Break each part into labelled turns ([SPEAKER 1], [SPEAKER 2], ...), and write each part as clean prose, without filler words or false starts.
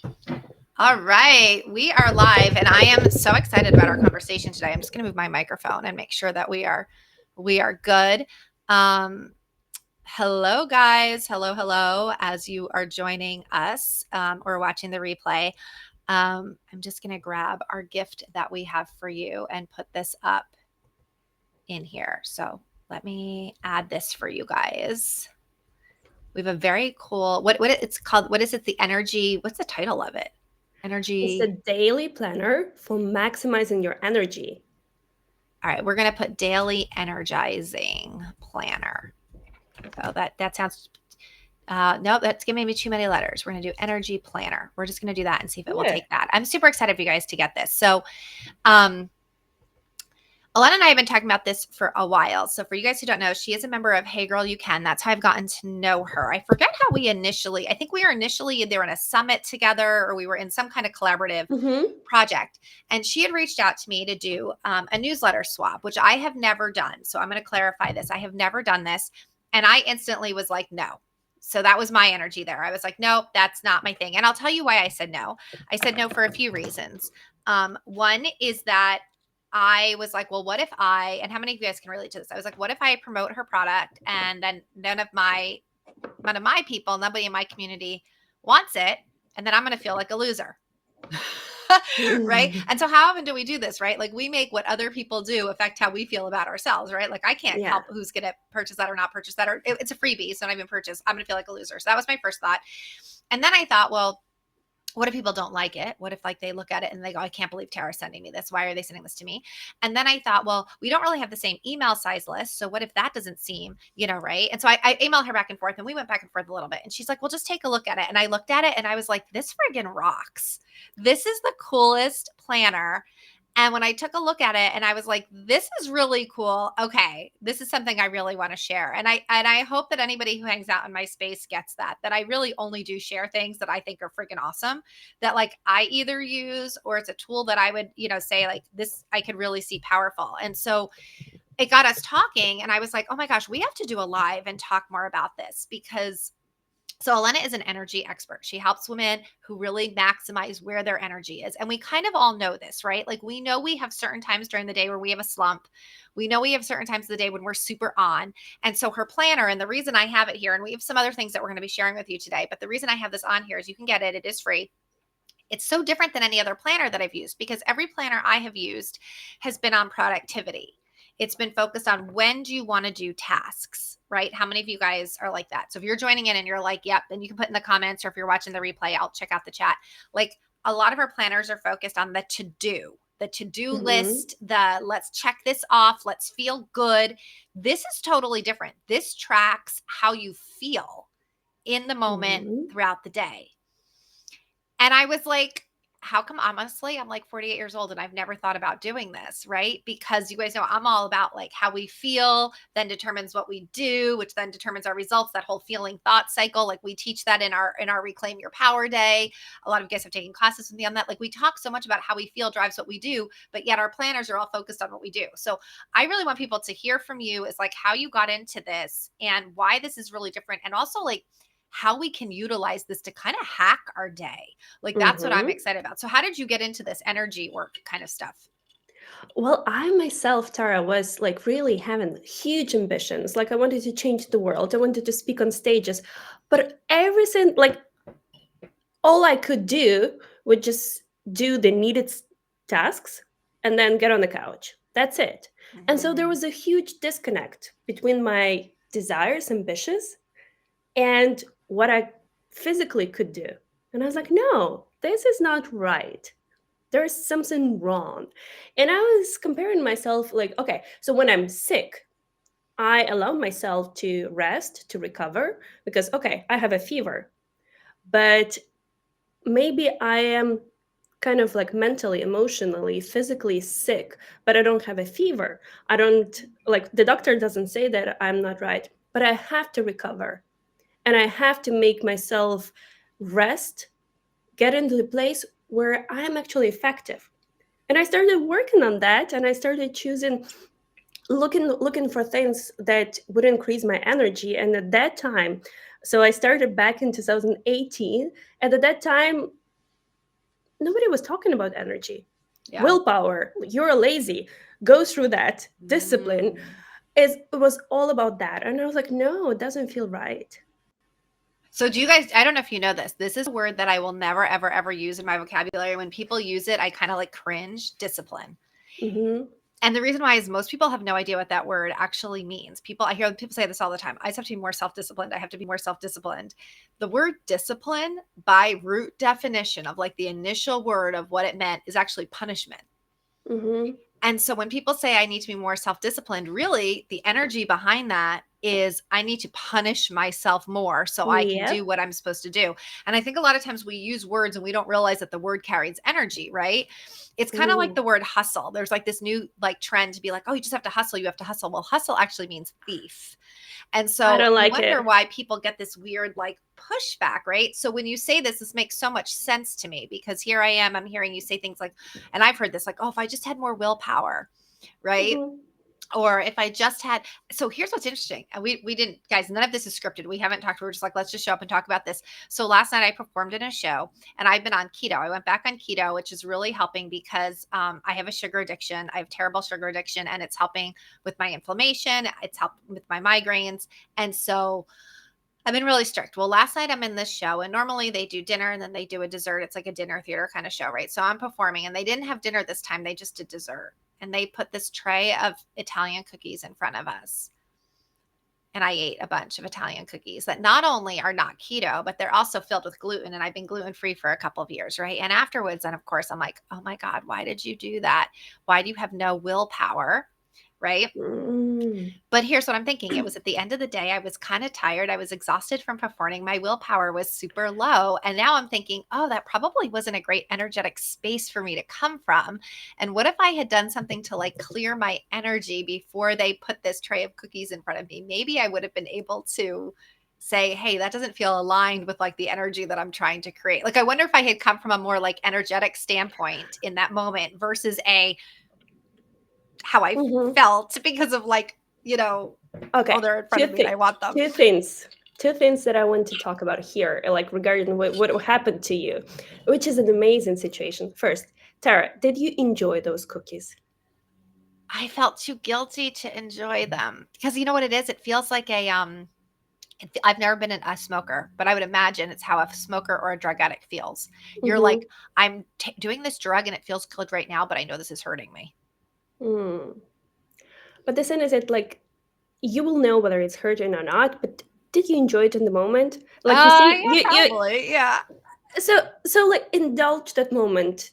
[SPEAKER 1] All right, we are live, and I am so excited about our conversation today. I'm just going to move my microphone and make sure that we are good. Um, Hello, guys. Hello, hello. As you are joining us or watching the replay, I'm just going to grab our gift that we have for you and put this up in here. So let me add this for you guys. We have a very cool what it's called. What is it? The energy. What's the title of it?
[SPEAKER 2] It's a
[SPEAKER 1] Energy.
[SPEAKER 2] daily planner for maximizing your energy.
[SPEAKER 1] All right, we're gonna put daily energizing planner. So that sounds no, that's giving me too many letters. We're gonna do energy planner. We're just gonna do that and see if it will
[SPEAKER 2] Yeah.
[SPEAKER 1] take that. I'm super excited for you guys to get this. So um Alana and I have been talking about this for a while. So for you guys who don't know, she is a member of Hey Girl You Can. That's how I've gotten to know her. I forget how we initially, I think we were initially there in a summit together, or we were in some kind of collaborative
[SPEAKER 2] Mm-hmm.
[SPEAKER 1] project. And she had reached out to me to do a newsletter swap, which I have never done. So I'm going to clarify this. I have never done this. And I instantly was like, no. So that was my energy there. I was like, nope, that's not my thing. And I'll tell you why I said no. I said no for a few reasons. One is that I was like, well, what if and how many of you guys can relate to this? I was like, what if I promote her product and then none of my people, nobody in my community wants it, and then I'm going to feel like a loser. Right? And so how often do we do this, right? Like we make what other people do affect how we feel about ourselves, right? Like I can't
[SPEAKER 2] Yeah.
[SPEAKER 1] help who's going to purchase that or not purchase that, or it's a freebie, so not even purchase. I'm going to feel like a loser. So that was my first thought. And then I thought, well, what if people don't like it? What if like they look at it and they go, I can't believe Tara's sending me this. Why are they sending this to me? And then I thought, well, we don't really have the same email size list. So what if that doesn't seem, right? And so I emailed her back and forth and we went back and forth a little bit. And she's like, well, just take a look at it. And I looked at it and I was like, this friggin' rocks. This is the coolest planner. And when I took a look at it and I was like, this is really cool. Okay, this is something I really want to share. And I hope that anybody who hangs out in my space gets that I really only do share things that I think are freaking awesome, that like I either use or it's a tool that I would, say like this I could really see powerful. And so it got us talking and I was like, "Oh my gosh, we have to do a live and talk more about this because so Elena is an energy expert. She helps women who really maximize where their energy is. And we kind of all know this, right? Like we know we have certain times during the day where we have a slump. We know we have certain times of the day when we're super on. And so her planner, and the reason I have it here, and we have some other things that we're going to be sharing with you today, but the reason I have this on here is you can get it. It is free. It's so different than any other planner that I've used because every planner I have used has been on productivity. It's been focused on when do you want to do tasks, right? How many of you guys are like that? So if you're joining in and you're like, yep, then you can put in the comments, or if you're watching the replay, I'll check out the chat. Like a lot of our planners are focused on the to do
[SPEAKER 2] Mm-hmm.
[SPEAKER 1] list, the let's check this off, let's feel good. This is totally different. This tracks how you feel in the moment
[SPEAKER 2] Mm-hmm.
[SPEAKER 1] throughout the day. And I was like, how come honestly, I'm like 48 years old and I've never thought about doing this, right? Because you guys know I'm all about like how we feel then determines what we do, which then determines our results, that whole feeling thought cycle. Like we teach that in our Reclaim Your Power Day. A lot of you guys have taken classes with me on that. Like we talk so much about how we feel drives what we do, but yet our planners are all focused on what we do. So I really want people to hear from you is like how you got into this and why this is really different. And also like how we can utilize this to kind of hack our day. Like that's what I'm
[SPEAKER 2] Mm-hmm.
[SPEAKER 1] excited about. So how did you get into this energy work kind of stuff?
[SPEAKER 2] Well, I myself, Tara, was like really having huge ambitions. Like I wanted to change the world. I wanted to speak on stages. But everything, like all I could do would just do the needed tasks and then get on the couch. That's it. And so there
[SPEAKER 1] Mhm.
[SPEAKER 2] was a huge disconnect between my desires, ambitions, and what I physically could do. And I was like, no, this is not right. There's something wrong. And I was comparing myself, like, okay, so when I'm sick, I allow myself to rest, to recover, because, okay, I have a fever, but maybe I am kind of like mentally, emotionally, physically sick, but I don't have a fever. I don't, like, the doctor doesn't say that I'm not right, but I have to recover and I have to make myself rest, get into the place where I'm actually effective. And I started working on that and I started choosing looking for things that would increase my energy. And at that time, so I started back in 2018, and at that time nobody was talking about energy.
[SPEAKER 1] Yeah.
[SPEAKER 2] Willpower, you're lazy, go through that. Discipline,
[SPEAKER 1] Mm.
[SPEAKER 2] it was all about that. And I was like, no, it doesn't feel right.
[SPEAKER 1] So do you guys, I don't know if you know this. This is a word that I will never, ever, ever use in my vocabulary. When people use it, I kind of like cringe. Discipline.
[SPEAKER 2] Mm-hmm.
[SPEAKER 1] And the reason why is most people have no idea what that word actually means. I hear people say this all the time. I just have to be more self-disciplined. I have to be more self-disciplined. The word discipline, by root definition of like the initial word of what it meant, is actually punishment.
[SPEAKER 2] Mm-hmm.
[SPEAKER 1] And so when people say I need to be more self-disciplined, really the energy behind that is I need to punish myself more so I can do
[SPEAKER 2] Yep.
[SPEAKER 1] what I'm supposed to do. And I think a lot of times we use words and we don't realize that the word carries energy, right? It's kind of like
[SPEAKER 2] Mm.
[SPEAKER 1] the word hustle. There's like this new like trend to be like, oh, you just have to hustle. You have to hustle. Well, hustle actually means thief. And
[SPEAKER 2] I
[SPEAKER 1] so
[SPEAKER 2] don't
[SPEAKER 1] you
[SPEAKER 2] like
[SPEAKER 1] wonder
[SPEAKER 2] it.
[SPEAKER 1] why people get this weird like pushback, right? So when you say this makes so much sense to me because here I am, I'm hearing you say things like, and I've heard this like, oh, if I just had more willpower, right?
[SPEAKER 2] Mm-hmm.
[SPEAKER 1] Or if I just had, so here's what's interesting. And we didn't, guys, none of this is scripted. We haven't talked. We're just like, let's just show up and talk about this. So last night I performed in a show and I've been on keto. I went back on keto, which is really helping because I have a sugar addiction. I have terrible sugar addiction and it's helping with my inflammation. It's helping with my migraines. And so I've been really strict. Well, last night I'm in this show, and normally they do dinner and then they do a dessert. It's like a dinner theater kind of show, right? So I'm performing, and they didn't have dinner this time. They just did dessert. And they put this tray of Italian cookies in front of us. And I ate a bunch of Italian cookies that not only are not keto, but they're also filled with gluten. And I've been gluten free for a couple of years, right? And afterwards, and of course, I'm like, oh my God, why did you do that? Why do you have no willpower? Right.
[SPEAKER 2] Mm.
[SPEAKER 1] But here's what I'm thinking. It was at the end of the day. I was kind of tired. I was exhausted from performing. My willpower was super low. And now I'm thinking, oh, that probably wasn't a great energetic space for me to come from. And what if I had done something to like clear my energy before they put this tray of cookies in front of me? Maybe I would have been able to say, hey, that doesn't feel aligned with like the energy that I'm trying to create. Like, I wonder if I had come from a more like energetic standpoint in that moment versus how I
[SPEAKER 2] Mm-hmm.
[SPEAKER 1] felt because of like, you know, oh,
[SPEAKER 2] Okay,
[SPEAKER 1] they're in front of me and I want them.
[SPEAKER 2] two things. Two things that I want to talk about here, like regarding what happened to you, which is an amazing situation. First, Tara, did you enjoy those cookies?
[SPEAKER 1] I felt too guilty to enjoy them because you know what it is? It feels like I've never been a smoker, but I would imagine it's how a smoker or a drug addict feels. You're like,
[SPEAKER 2] Mm-hmm.
[SPEAKER 1] I'm doing this drug and it feels good right now, but I know this is hurting me.
[SPEAKER 2] Mm. But the thing is that like you will know whether it's hurting or not, but did you enjoy it in the moment? Like you see,
[SPEAKER 1] Yeah,
[SPEAKER 2] you
[SPEAKER 1] probably. Yeah.
[SPEAKER 2] so like indulge that moment.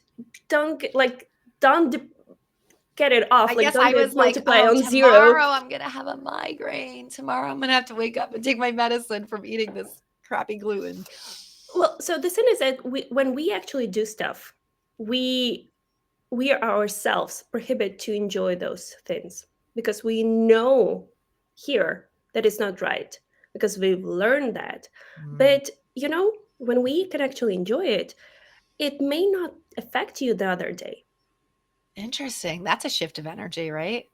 [SPEAKER 2] Don't get it
[SPEAKER 1] I
[SPEAKER 2] off. Like
[SPEAKER 1] guess
[SPEAKER 2] don't
[SPEAKER 1] I
[SPEAKER 2] do it
[SPEAKER 1] was like,
[SPEAKER 2] multiply
[SPEAKER 1] oh,
[SPEAKER 2] on zero.
[SPEAKER 1] tomorrow I'm going to have a migraine. Tomorrow I'm going to have to wake up and take my medicine from eating this crappy gluten.
[SPEAKER 2] Well, so the thing is that when we actually do stuff, we we are ourselves prohibit to enjoy those things because we know here that it's not right because we've learned that.
[SPEAKER 1] Mm.
[SPEAKER 2] But when we can actually enjoy it, it may not affect you the other day.
[SPEAKER 1] Interesting. That's a shift of energy, right?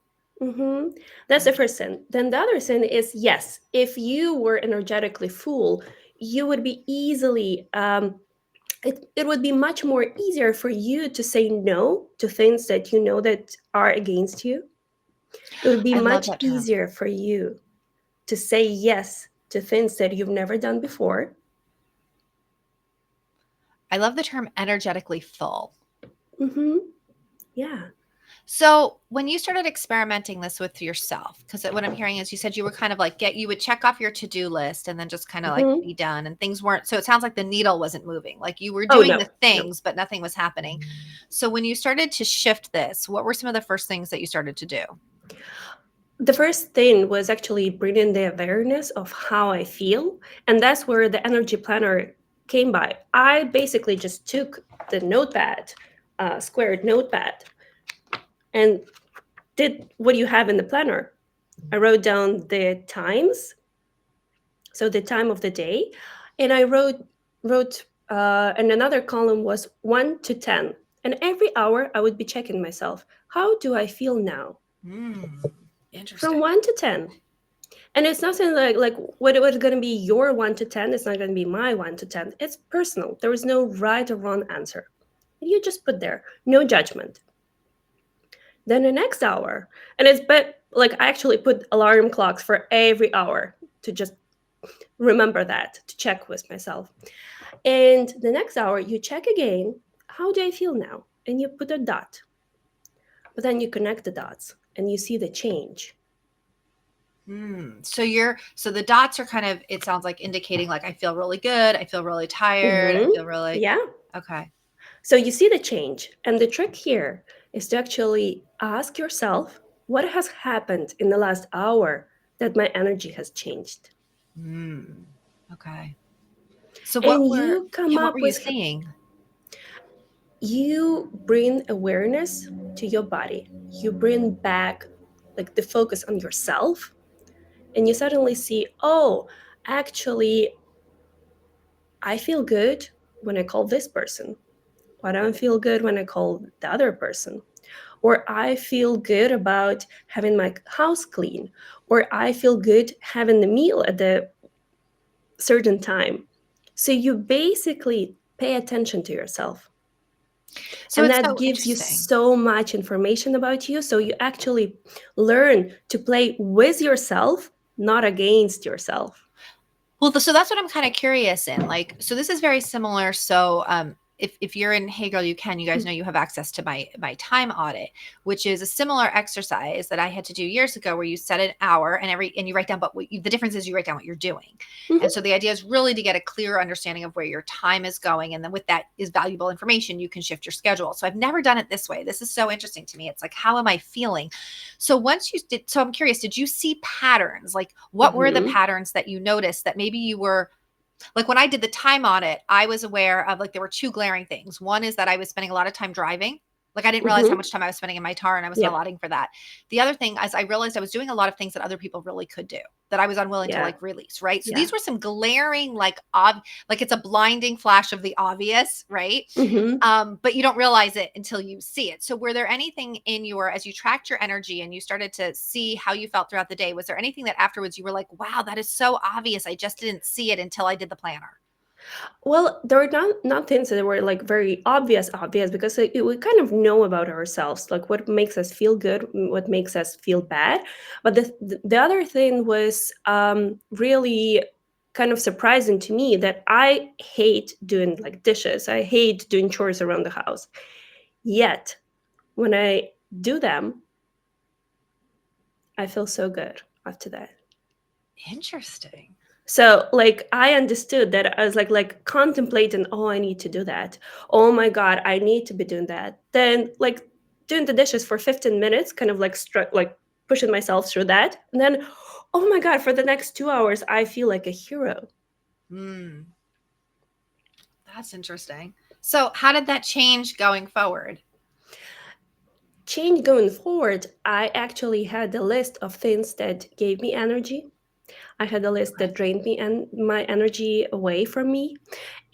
[SPEAKER 2] Hmm. That's the first sin. Then the other sin is, yes, if you were energetically full, you would be easily it would be much more easier for you to say no to things that you know that are against you. It would be
[SPEAKER 1] I love
[SPEAKER 2] much
[SPEAKER 1] that term.
[SPEAKER 2] easier for you to say yes to things that you've never done before.
[SPEAKER 1] I love the term energetically full.
[SPEAKER 2] Mm-hmm. Yeah.
[SPEAKER 1] So when you started experimenting this with yourself, because what I'm hearing is you said you were kind of like you would check off your to-do list and then just kind of like
[SPEAKER 2] Mm-hmm.
[SPEAKER 1] be done and things weren't, so it sounds like the needle wasn't moving. Like you were
[SPEAKER 2] Oh
[SPEAKER 1] doing
[SPEAKER 2] no,
[SPEAKER 1] the
[SPEAKER 2] no.
[SPEAKER 1] things, but nothing was happening. So when you started to shift this, what were some of the first things that you started to do?
[SPEAKER 2] The first thing was actually bringing the awareness of how I feel, and that's where the energy planner came by. I basically just took the notepad, squared notepad, and did what you have in the planner. I wrote down the times, so the time of the day, and I wrote and another column was 1 to 10, and every hour I would be checking myself. How do I feel now?
[SPEAKER 1] Mm,
[SPEAKER 2] From
[SPEAKER 1] interesting.
[SPEAKER 2] 1 to 10, and it's nothing like what it was going to be your 1 to 10. It's not going to be my 1 to 10. It's personal. There is no right or wrong answer. And you just put there, no judgment. Then the next hour, and it's but like I actually put alarm clocks for every hour to just remember that, to check with myself. And the next hour, you check again, how do I feel now? And you put a dot. But then you connect the dots and you see the change.
[SPEAKER 1] So the dots are kind of, it sounds like indicating like I feel really good, I feel really tired, I
[SPEAKER 2] Mm-hmm.
[SPEAKER 1] feel really
[SPEAKER 2] Yeah.
[SPEAKER 1] okay.
[SPEAKER 2] So you see the change. And the trick here is to actually ask yourself, what has happened in the last hour that my energy has changed?
[SPEAKER 1] Mm, okay. So
[SPEAKER 2] And you come
[SPEAKER 1] what were
[SPEAKER 2] up
[SPEAKER 1] you
[SPEAKER 2] with,
[SPEAKER 1] seeing?
[SPEAKER 2] you bring awareness to your body. You bring back like the focus on yourself. And you suddenly see, oh, actually, I feel good when I call this person. Why don't I feel good when I call the other person? Or I feel good about having my house clean. Or I feel good having the meal at the certain time. So you basically pay attention to yourself.
[SPEAKER 1] So
[SPEAKER 2] And
[SPEAKER 1] it's
[SPEAKER 2] that
[SPEAKER 1] so
[SPEAKER 2] gives you
[SPEAKER 1] interesting.
[SPEAKER 2] so much information about you. So you actually learn to play with yourself, not against yourself.
[SPEAKER 1] Well, so that's what I'm kind of curious in. Like, so this is very similar. So, if you're in Hey Girl, You Can, you guys know you have access to my time audit, which is a similar exercise that I had to do years ago, where you set an hour and you write down. But the difference is you write down what you're doing, and
[SPEAKER 2] Mhm.
[SPEAKER 1] so the idea is really to get a clear understanding of where your time is going, and then with that is valuable information, you can shift your schedule. So I've never done it this way. This is so interesting to me. It's like, how am I feeling? So once you did, so I'm curious, did you see patterns? Like, what were the
[SPEAKER 2] Mhm.
[SPEAKER 1] patterns that you noticed that maybe you were like, when I did the time audit, I was aware of, like, there were two glaring things. One is that I was spending a lot of time driving. Like, I didn't realize how
[SPEAKER 2] Mhm.
[SPEAKER 1] much time I was spending in my car, and I wasn't
[SPEAKER 2] Yep.
[SPEAKER 1] allotting for that. The other thing is I realized I was doing a lot of things that other people really could do, that I was unwilling to
[SPEAKER 2] Yeah.
[SPEAKER 1] like release, right? So
[SPEAKER 2] Yeah.
[SPEAKER 1] these were some glaring, like it's a blinding flash of the obvious, right?
[SPEAKER 2] Mhm.
[SPEAKER 1] But you don't realize it until you see it. So were there anything in your, as you tracked your energy and you started to see how you felt throughout the day, was there anything that afterwards you were like, wow, that is so obvious, I just didn't see it until I did the planner?
[SPEAKER 2] Well, there are not things that were like very obvious because we kind of know about ourselves, like what makes us feel good, what makes us feel bad. But the other thing was really kind of surprising to me that I hate doing like dishes. I hate doing chores around the house. Yet when I do them, I feel so good after that.
[SPEAKER 1] Interesting.
[SPEAKER 2] So like I understood that I was like contemplating, oh, I need to do that. Oh my God, I need to be doing that. Then like doing the dishes for 15 minutes, kind of like like pushing myself through that. And then, oh my God, for the next 2 hours, I feel like a hero.
[SPEAKER 1] Hmm, that's interesting. So how did that change going forward?
[SPEAKER 2] Change going forward, I actually had a list of things that gave me energy. I had a list
[SPEAKER 1] Okay.
[SPEAKER 2] that drained me and my energy away from me.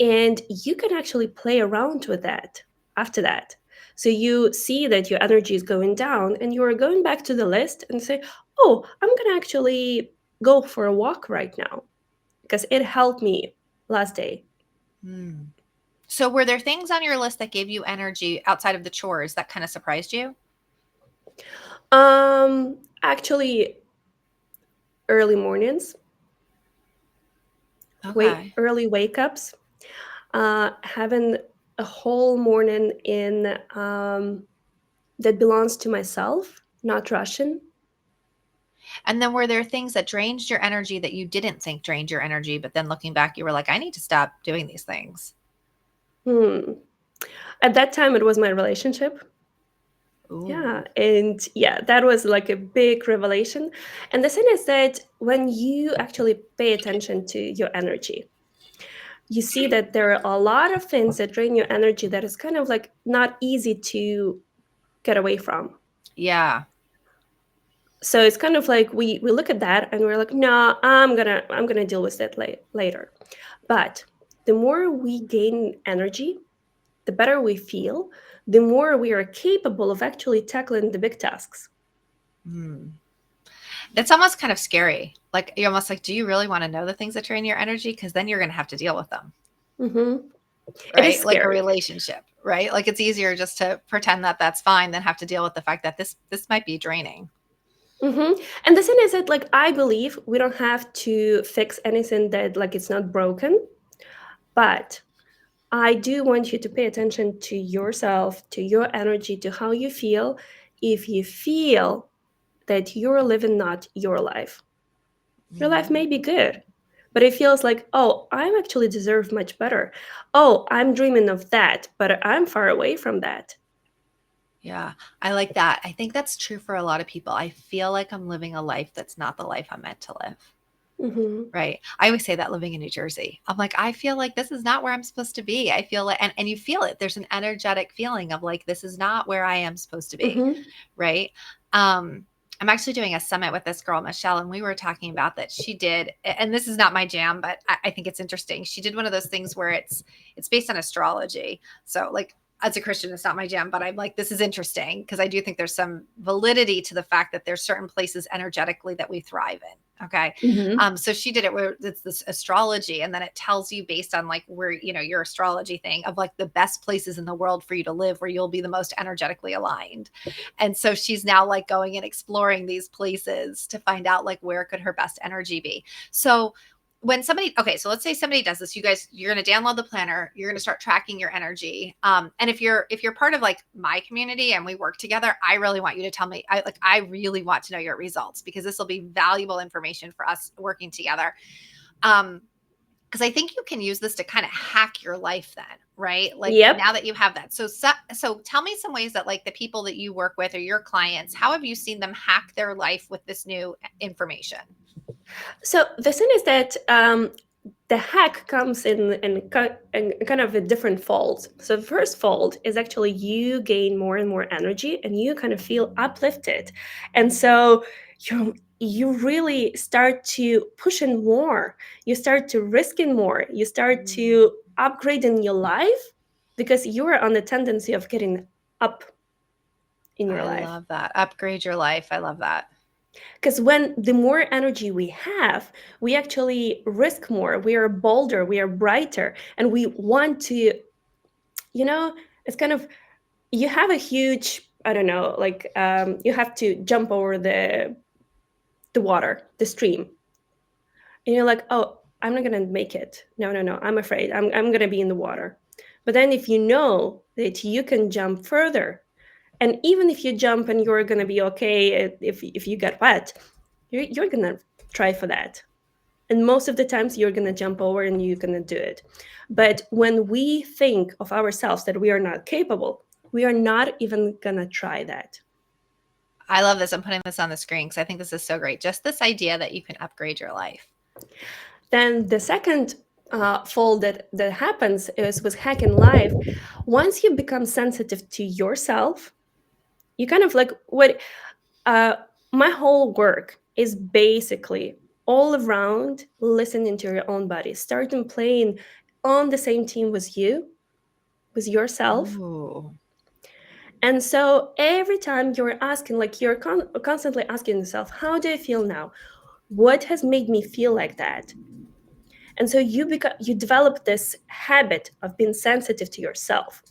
[SPEAKER 2] And you can actually play around with that after that. So you see that your energy is going down and you're going back to the list and say, oh, I'm going to actually go for a walk right now because it helped me last day.
[SPEAKER 1] Hmm. So were there things on your list that gave you energy outside of the chores that kind of surprised you?
[SPEAKER 2] Actually, early mornings,
[SPEAKER 1] Okay.
[SPEAKER 2] early wake ups, having a whole morning in that belongs to myself, not rushing.
[SPEAKER 1] And then were there things that drained your energy that you didn't think drained your energy, but then looking back, you were like, I need to stop doing these things?
[SPEAKER 2] Hmm. At that time, it was my relationship. Yeah,
[SPEAKER 1] Ooh.
[SPEAKER 2] and yeah, that was like a big revelation. And the thing is that when you actually pay attention to your energy, you see that there are a lot of things that drain your energy that is kind of like not easy to get away from.
[SPEAKER 1] Yeah.
[SPEAKER 2] So it's kind of like we look at that and we're like, no, I'm gonna deal with that later. But the more we gain energy, the better we feel, the more we are capable of actually tackling the big tasks.
[SPEAKER 1] Hmm. That's almost kind of scary. Like, you're almost like, do you really want to know the things that drain your energy? Because then you're going to have to deal with them.
[SPEAKER 2] Mhm. It is
[SPEAKER 1] right? Like a
[SPEAKER 2] scary.
[SPEAKER 1] relationship, right? Like it's easier just to pretend that that's fine than have to deal with the fact that this might be draining.
[SPEAKER 2] And the thing is that, like, I believe we don't have to fix anything that, like, it's not broken, but I do want you to pay attention to yourself, to your energy, to how you feel. If you feel that you're living not your life
[SPEAKER 1] Mhm.
[SPEAKER 2] may be good, but it feels like, oh, I actually deserve much better. Oh, I'm dreaming of that, but I'm far away from that.
[SPEAKER 1] Yeah, I like that. I think that's true for a lot of people. I feel like I'm living a life that's not the life I'm meant to live.
[SPEAKER 2] Hmm.
[SPEAKER 1] Right. I always say that living in New Jersey. I'm like, I feel like this is not where I'm supposed to be. I feel like, and you feel it. There's an energetic feeling of like, this is not where I am supposed to be.
[SPEAKER 2] Hmm.
[SPEAKER 1] Right. Um, I'm actually doing a summit with this girl, Michelle, and we were talking about that she did, and this is not my jam, but I think it's interesting. She did one of those things where it's based on astrology. So like as a Christian, it's not my jam, but I'm like, this is interesting because I do think there's some validity to the fact that there's certain places energetically that we thrive in. Okay.
[SPEAKER 2] Hmm.
[SPEAKER 1] So she did it where it's this astrology, and then it tells you based on like where, your astrology thing of like the best places in the world for you to live where you'll be the most energetically aligned. And so she's now like going and exploring these places to find out like where could her best energy be. So when somebody, okay, so let's say somebody does this, you guys, you're going to download the planner, you're going to start tracking your energy. And if you're part of like my community and we work together, I really want you to tell me, I really want to know your results because this will be valuable information for us working together. Because I think you can use this to kind of hack your life then, right? Like
[SPEAKER 2] Yep.
[SPEAKER 1] now that you have that. So tell me some ways that like the people that you work with or your clients, how have you seen them hack their life with this new information?
[SPEAKER 2] So the thing is that the hack comes in kind of a different folds. So the first fold is actually you gain more and more energy, and you kind of feel uplifted, and so you really start to push in more. You start to risk in more. You start
[SPEAKER 1] Mm,
[SPEAKER 2] to upgrade in your life because you are on the tendency of getting up in your
[SPEAKER 1] I
[SPEAKER 2] life.
[SPEAKER 1] love that. Upgrade your life. I love that.
[SPEAKER 2] Because when the more energy we have, we actually risk more. We are bolder, we are brighter, and we want to, you know, it's kind of, you have a huge, I don't know, like you have to jump over the water, the stream, and you're like, oh, I'm not gonna make it. No, no, no, I'm afraid. I'm gonna be in the water. But then if you know that you can jump further, and even if you jump and you're gonna be okay, if you get wet, you're gonna try for that. And most of the times you're going to jump over and you're going to do it. But when we think of ourselves that we are not capable, we are not even going to try that.
[SPEAKER 1] I love this. I'm putting this on the screen because I think this is so great. Just this idea that you can upgrade your life.
[SPEAKER 2] Then the second fold that happens is with hacking life. Once you become sensitive to yourself, you kind of like what uh, my whole work is basically all around listening to your own body, starting playing on the same team with you, with yourself.
[SPEAKER 1] Ooh.
[SPEAKER 2] And so every time you're asking, like you're constantly asking yourself, how do I feel now? What has made me feel like that? And so you develop this habit of being sensitive to yourself.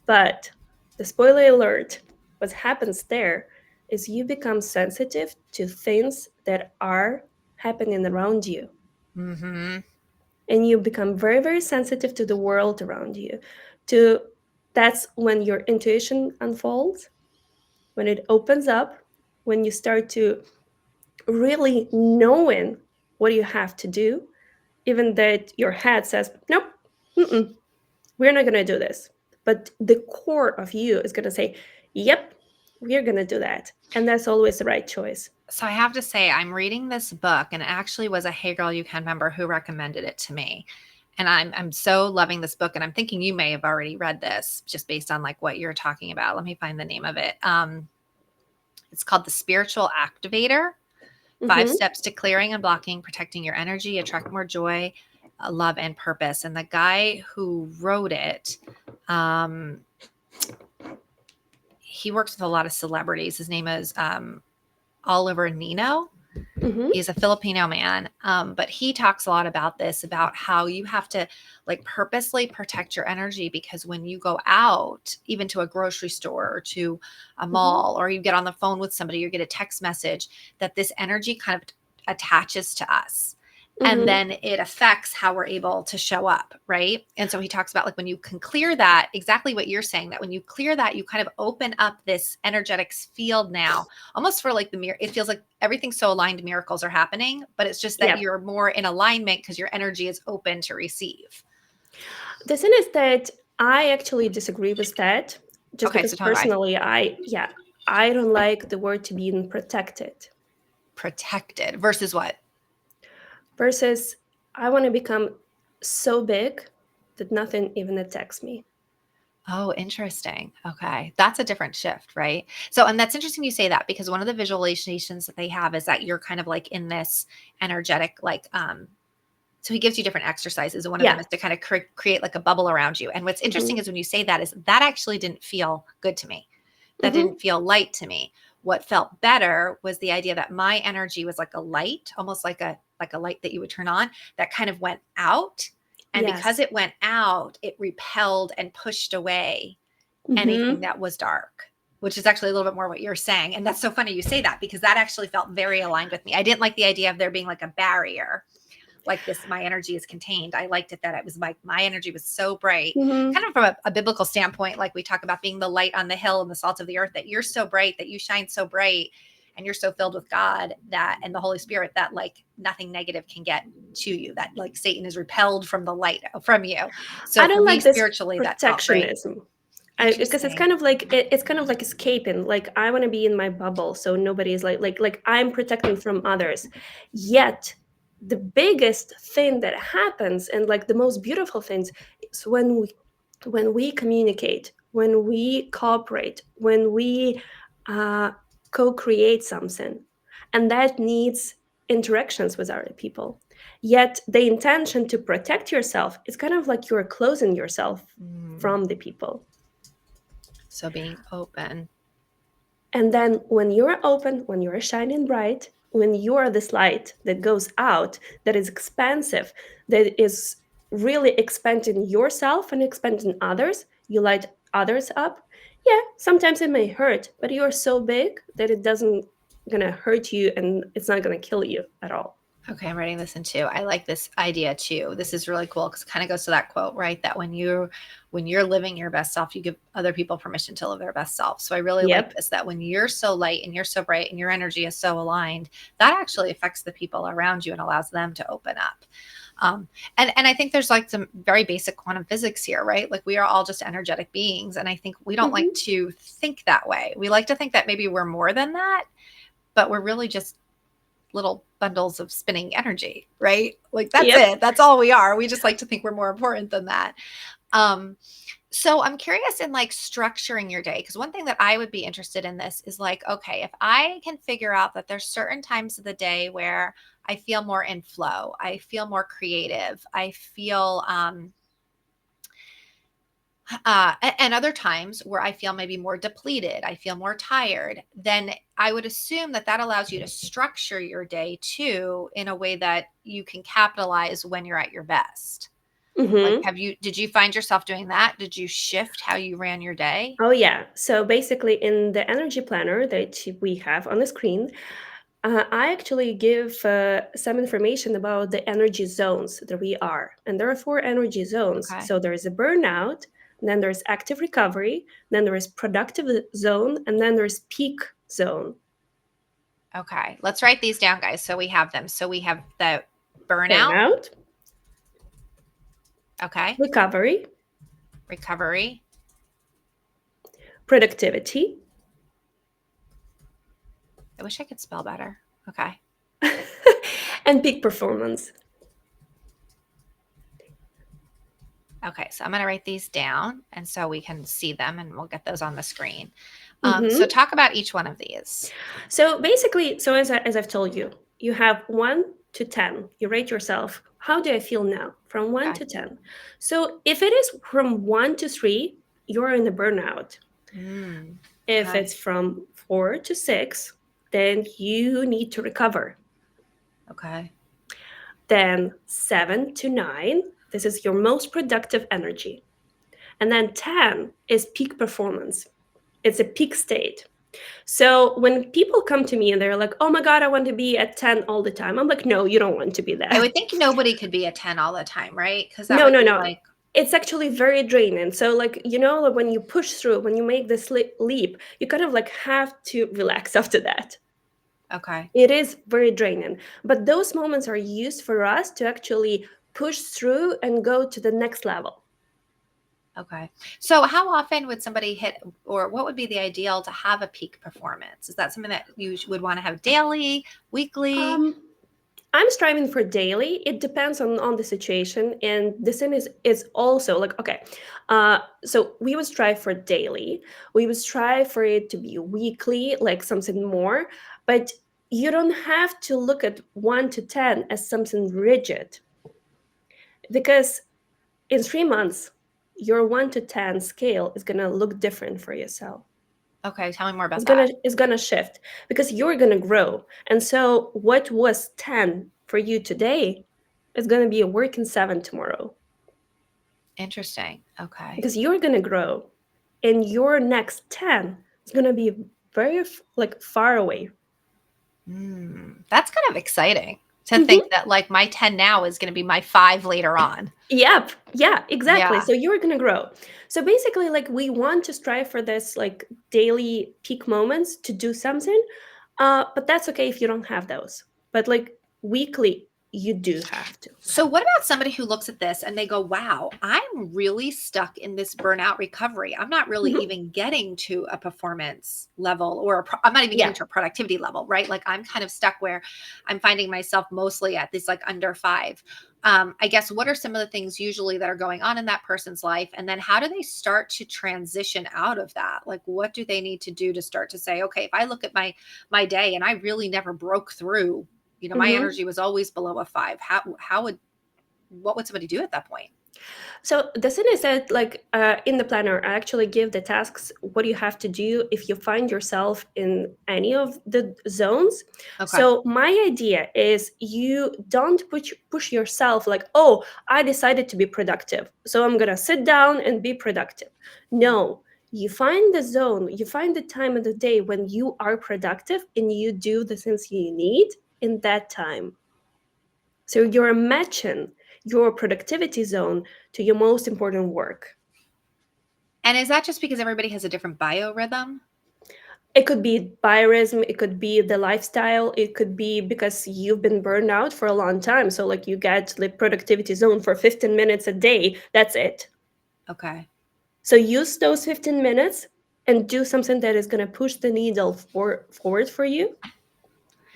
[SPEAKER 2] But the spoiler alert, what happens there is you become sensitive to things that are happening around you.
[SPEAKER 1] Mm-hmm.
[SPEAKER 2] And you become very, very sensitive to the world around you. To That's when your intuition unfolds, when it opens up, when you start to really knowing what you have to do, even that your head says, nope, mm-mm, we're not going to do this. But the core of you is going to say, yep, we're going to do that. And that's always the right choice.
[SPEAKER 1] So I have to say, I'm reading this book, and it actually was a Hey Girl You Can member who recommended it to me. And I'm so loving this book, and I'm thinking you may have already read this just based on like what you're talking about. Let me find the name of it. It's called The Spiritual Activator: Five
[SPEAKER 2] Hmm.
[SPEAKER 1] Steps to Clearing and Blocking, Protecting Your Energy, Attract More Joy, Love, and Purpose. And the guy who wrote it, um, he works with a lot of celebrities. His name is Oliver Nino.
[SPEAKER 2] Mm-hmm.
[SPEAKER 1] He's a Filipino man, but he talks a lot about this, about how you have to like purposely protect your energy, because when you go out, even to a grocery store or to a
[SPEAKER 2] Mm-hmm.
[SPEAKER 1] mall, or you get on the phone with somebody, you get a text message, that this energy kind of attaches to us. And
[SPEAKER 2] Mm-hmm.
[SPEAKER 1] then it affects how we're able to show up, right? And so he talks about like when you can clear that, exactly what you're saying, that when you clear that, you kind of open up this energetics field now, almost for like the mirror. It feels like everything's so aligned, miracles are happening, but it's just that
[SPEAKER 2] Yep.
[SPEAKER 1] you're more in alignment because your energy is open to receive.
[SPEAKER 2] The thing is that I actually disagree with that, just
[SPEAKER 1] Okay,
[SPEAKER 2] because
[SPEAKER 1] so tell me why.
[SPEAKER 2] personally, I don't like the word to being protected.
[SPEAKER 1] Protected versus what?
[SPEAKER 2] Versus, I want to become so big that nothing even attacks me.
[SPEAKER 1] Oh, interesting. Okay. That's a different shift, right? So, and that's interesting you say that, because one of the visualizations that they have is that you're kind of like in this energetic, like, so he gives you different exercises. And one of them
[SPEAKER 2] Yeah.
[SPEAKER 1] is to kind of create like a bubble around you. And what's interesting
[SPEAKER 2] Mm-hmm.
[SPEAKER 1] is when you say that, is that actually didn't feel good to me. That
[SPEAKER 2] Mm-hmm.
[SPEAKER 1] didn't feel light to me. What felt better was the idea that my energy was like a light, almost like a light that you would turn on, that kind of went out. And because
[SPEAKER 2] Yes.
[SPEAKER 1] it went out, it repelled and pushed away anything
[SPEAKER 2] Mm-hmm.
[SPEAKER 1] that was dark, which is actually a little bit more what you're saying. And that's so funny you say that, because that actually felt very aligned with me. I didn't like the idea of there being like a barrier, like this, my energy is contained. I liked it that it was like my energy was so bright,
[SPEAKER 2] Mm-hmm.
[SPEAKER 1] kind of from a biblical standpoint, like we talk about being the light on the hill and the salt of the earth, that you're so bright, that you shine so bright, and you're so filled with God that, and the Holy Spirit, that like nothing negative can get to you, that like Satan is repelled from the light from you. So
[SPEAKER 2] I
[SPEAKER 1] for
[SPEAKER 2] don't
[SPEAKER 1] me
[SPEAKER 2] like this
[SPEAKER 1] spiritually, that felt great.
[SPEAKER 2] protectionism. Because it's
[SPEAKER 1] Interesting.
[SPEAKER 2] kind of like it's kind of like escaping. Like I want to be in my bubble, so nobody is like I'm protecting from others. Yet the biggest thing that happens, and like the most beautiful things, is when we communicate, when we cooperate, when we uh, co-create something, and that needs interactions with other people. Yet the intention to protect yourself is kind of like you're closing yourself
[SPEAKER 1] Mm.
[SPEAKER 2] from the people.
[SPEAKER 1] So being open.
[SPEAKER 2] And then when you're open, when you're shining bright, when you're this light that goes out, that is expansive, that is really expanding yourself and expanding others, you light others up. Yeah, sometimes it may hurt, but you're so big that it doesn't gonna hurt you and it's not gonna kill you at all.
[SPEAKER 1] Okay, I'm writing this in too. I like this idea too. This is really cool because it kind of goes to that quote, right? That when you're living your best self, you give other people permission to live their best self. So I really like
[SPEAKER 2] Yep.
[SPEAKER 1] this, that when you're so light and you're so bright and your energy is so aligned, that actually affects the people around you and allows them to open up. Um, and I think there's like some very basic quantum physics here, right? Like we are all just energetic beings, and I think we don't like
[SPEAKER 2] Hmm.
[SPEAKER 1] to think that way. We like to think that maybe we're more than that, but we're really just little bundles of spinning energy, right? Like that's
[SPEAKER 2] Yep.
[SPEAKER 1] it. That's all we are. We just like to think we're more important than that. Um, so I'm curious in like structuring your day, because one thing that I would be interested in this is like, okay, if I can figure out that there's certain times of the day where I feel more in flow, I feel more creative, I feel and other times where I feel maybe more depleted, I feel more tired, then I would assume that that allows you to structure your day too in a way that you can capitalize when you're at your best. Like,
[SPEAKER 2] Hmm.
[SPEAKER 1] did you find yourself doing that? Did you shift how you ran your day?
[SPEAKER 2] Oh, yeah. So basically, in the energy planner that we have on the screen, I actually give some information about the energy zones that we are. And there are four energy zones.
[SPEAKER 1] Okay.
[SPEAKER 2] So there is a burnout, then there's active recovery, then there is productive zone, and then there's peak zone.
[SPEAKER 1] Okay. Let's write these down, guys, so we have them. So we have the burnout.
[SPEAKER 2] Burnout,
[SPEAKER 1] Okay.
[SPEAKER 2] recovery,
[SPEAKER 1] Recovery.
[SPEAKER 2] productivity,
[SPEAKER 1] I wish I could spell better. Okay.
[SPEAKER 2] and peak performance.
[SPEAKER 1] Okay, so I'm going to write these down and so we can see them and we'll get those on the screen. So
[SPEAKER 2] Hmm.
[SPEAKER 1] talk about each one of these.
[SPEAKER 2] So basically, so as I've told you, you have 1 to 10. You rate yourself. How do I feel now? From one
[SPEAKER 1] Okay.
[SPEAKER 2] to 10. So if it is from 1 to 3, you're in the burnout. If
[SPEAKER 1] Okay.
[SPEAKER 2] it's from 4 to 6, then you need to recover.
[SPEAKER 1] Okay.
[SPEAKER 2] Then 7 to 9, this is your most productive energy. And then 10 is peak performance. It's a peak state. So when people come to me and they're like, oh my God, I want to be at 10 all the time, I'm like, no, you don't want to be
[SPEAKER 1] I
[SPEAKER 2] that.
[SPEAKER 1] would think nobody could be a 10 all the time, right? Because that
[SPEAKER 2] No,
[SPEAKER 1] would
[SPEAKER 2] no,
[SPEAKER 1] be
[SPEAKER 2] no.
[SPEAKER 1] like,
[SPEAKER 2] It's actually very draining. So, like, like when you push through, when you make this leap, you kind of like have to relax after that.
[SPEAKER 1] okay.
[SPEAKER 2] It is very draining. But those moments are used for us to actually push through and go to the next level.
[SPEAKER 1] Okay. So how often would somebody hit, or what would be the ideal to have a peak performance? Is that something that you would want to have daily, weekly?
[SPEAKER 2] Um, I'm striving for daily. It depends on the situation, and the thing is also like okay. So we would strive for daily. We would strive for it to be weekly, like something more. But you don't have to look at 1 to 10 as something rigid, because in 3 months, your 1 to 10 scale is gonna look different for yourself.
[SPEAKER 1] Okay. Tell me more
[SPEAKER 2] It's
[SPEAKER 1] about
[SPEAKER 2] gonna
[SPEAKER 1] that.
[SPEAKER 2] it's gonna shift because you're gonna grow. And so what was 10 for you today is gonna be a working 7 tomorrow
[SPEAKER 1] Interesting. Okay.
[SPEAKER 2] because you're gonna grow, and your next 10 is gonna be very like far away.
[SPEAKER 1] That's kind of exciting to think
[SPEAKER 2] Hmm.
[SPEAKER 1] that like my 10 now is going to be my 5 later on.
[SPEAKER 2] Yep. Yeah, exactly.
[SPEAKER 1] Yeah.
[SPEAKER 2] So you're gonna grow. So basically, like we want to strive for this like daily peak moments to do something. But that's okay if you don't have those. But like weekly, you do have to.
[SPEAKER 1] So, what about somebody who looks at this and they go, wow, I'm really stuck in this burnout recovery. I'm not really
[SPEAKER 2] Mhm.
[SPEAKER 1] even getting to a performance level or I'm not even getting
[SPEAKER 2] Yeah.
[SPEAKER 1] to a productivity level, right? Like, I'm kind of stuck where I'm finding myself mostly at this like under 5. I guess what are some of the things usually that are going on in that person's life? And then how do they start to transition out of that? Like, what do they need to do to start to say, okay, if I look at my day and I really never broke through, my
[SPEAKER 2] Hmm.
[SPEAKER 1] energy was always below a 5. How would what would somebody do at that point?
[SPEAKER 2] So the thing is that, like, in the planner, I actually give the tasks what you have to do if you find yourself in any of the zones.
[SPEAKER 1] Okay.
[SPEAKER 2] So my idea is you don't push yourself like, oh, I decided to be productive, so I'm gonna sit down and be productive. No, you find the zone, you find the time of the day when you are productive, and you do the things you need in that time. So you're matching your productivity zone to your most important work.
[SPEAKER 1] And is that just because everybody has a different biorhythm?
[SPEAKER 2] It could be biorhythm, it could be the lifestyle, it could be because you've been burned out for a long time. So like you get the productivity zone for 15 minutes a day. That's it.
[SPEAKER 1] Okay.
[SPEAKER 2] So use those 15 minutes and do something that is going to push the needle forward for you.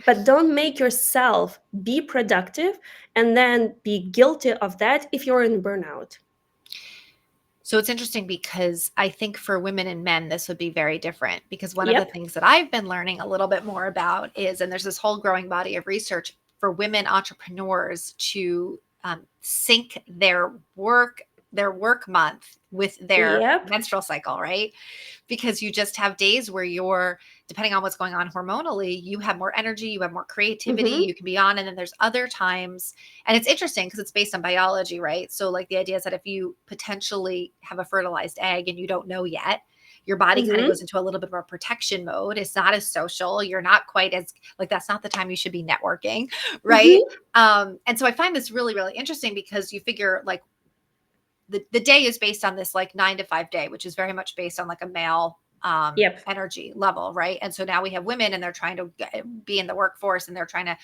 [SPEAKER 2] But don't make yourself be productive and then be guilty of that if you're in burnout.
[SPEAKER 1] So it's interesting because I think for women and men, this would be very different because one of the
[SPEAKER 2] Yep.
[SPEAKER 1] things that I've been learning a little bit more about is, and there's this whole growing body of research for women entrepreneurs to sync their work month with their
[SPEAKER 2] Yep.
[SPEAKER 1] menstrual cycle, right? Because you just have days where you're, depending on what's going on hormonally, you have more energy, you have more creativity,
[SPEAKER 2] Hmm.
[SPEAKER 1] you can be on. And then there's other times, and it's interesting because it's based on biology, right? So, like, the idea is that if you potentially have a fertilized egg and you don't know yet, your body kind of
[SPEAKER 2] Hmm.
[SPEAKER 1] goes into a little bit of a protection mode. It's not as social. You're not quite as like that's not the time you should be networking, right?
[SPEAKER 2] Hmm.
[SPEAKER 1] And so I find this really, really interesting because you figure like the day is based on this like 9 to 5 day, which is very much based on like a male
[SPEAKER 2] Yep.
[SPEAKER 1] energy level, right? And so now we have women and they're trying to be in the workforce and they're trying to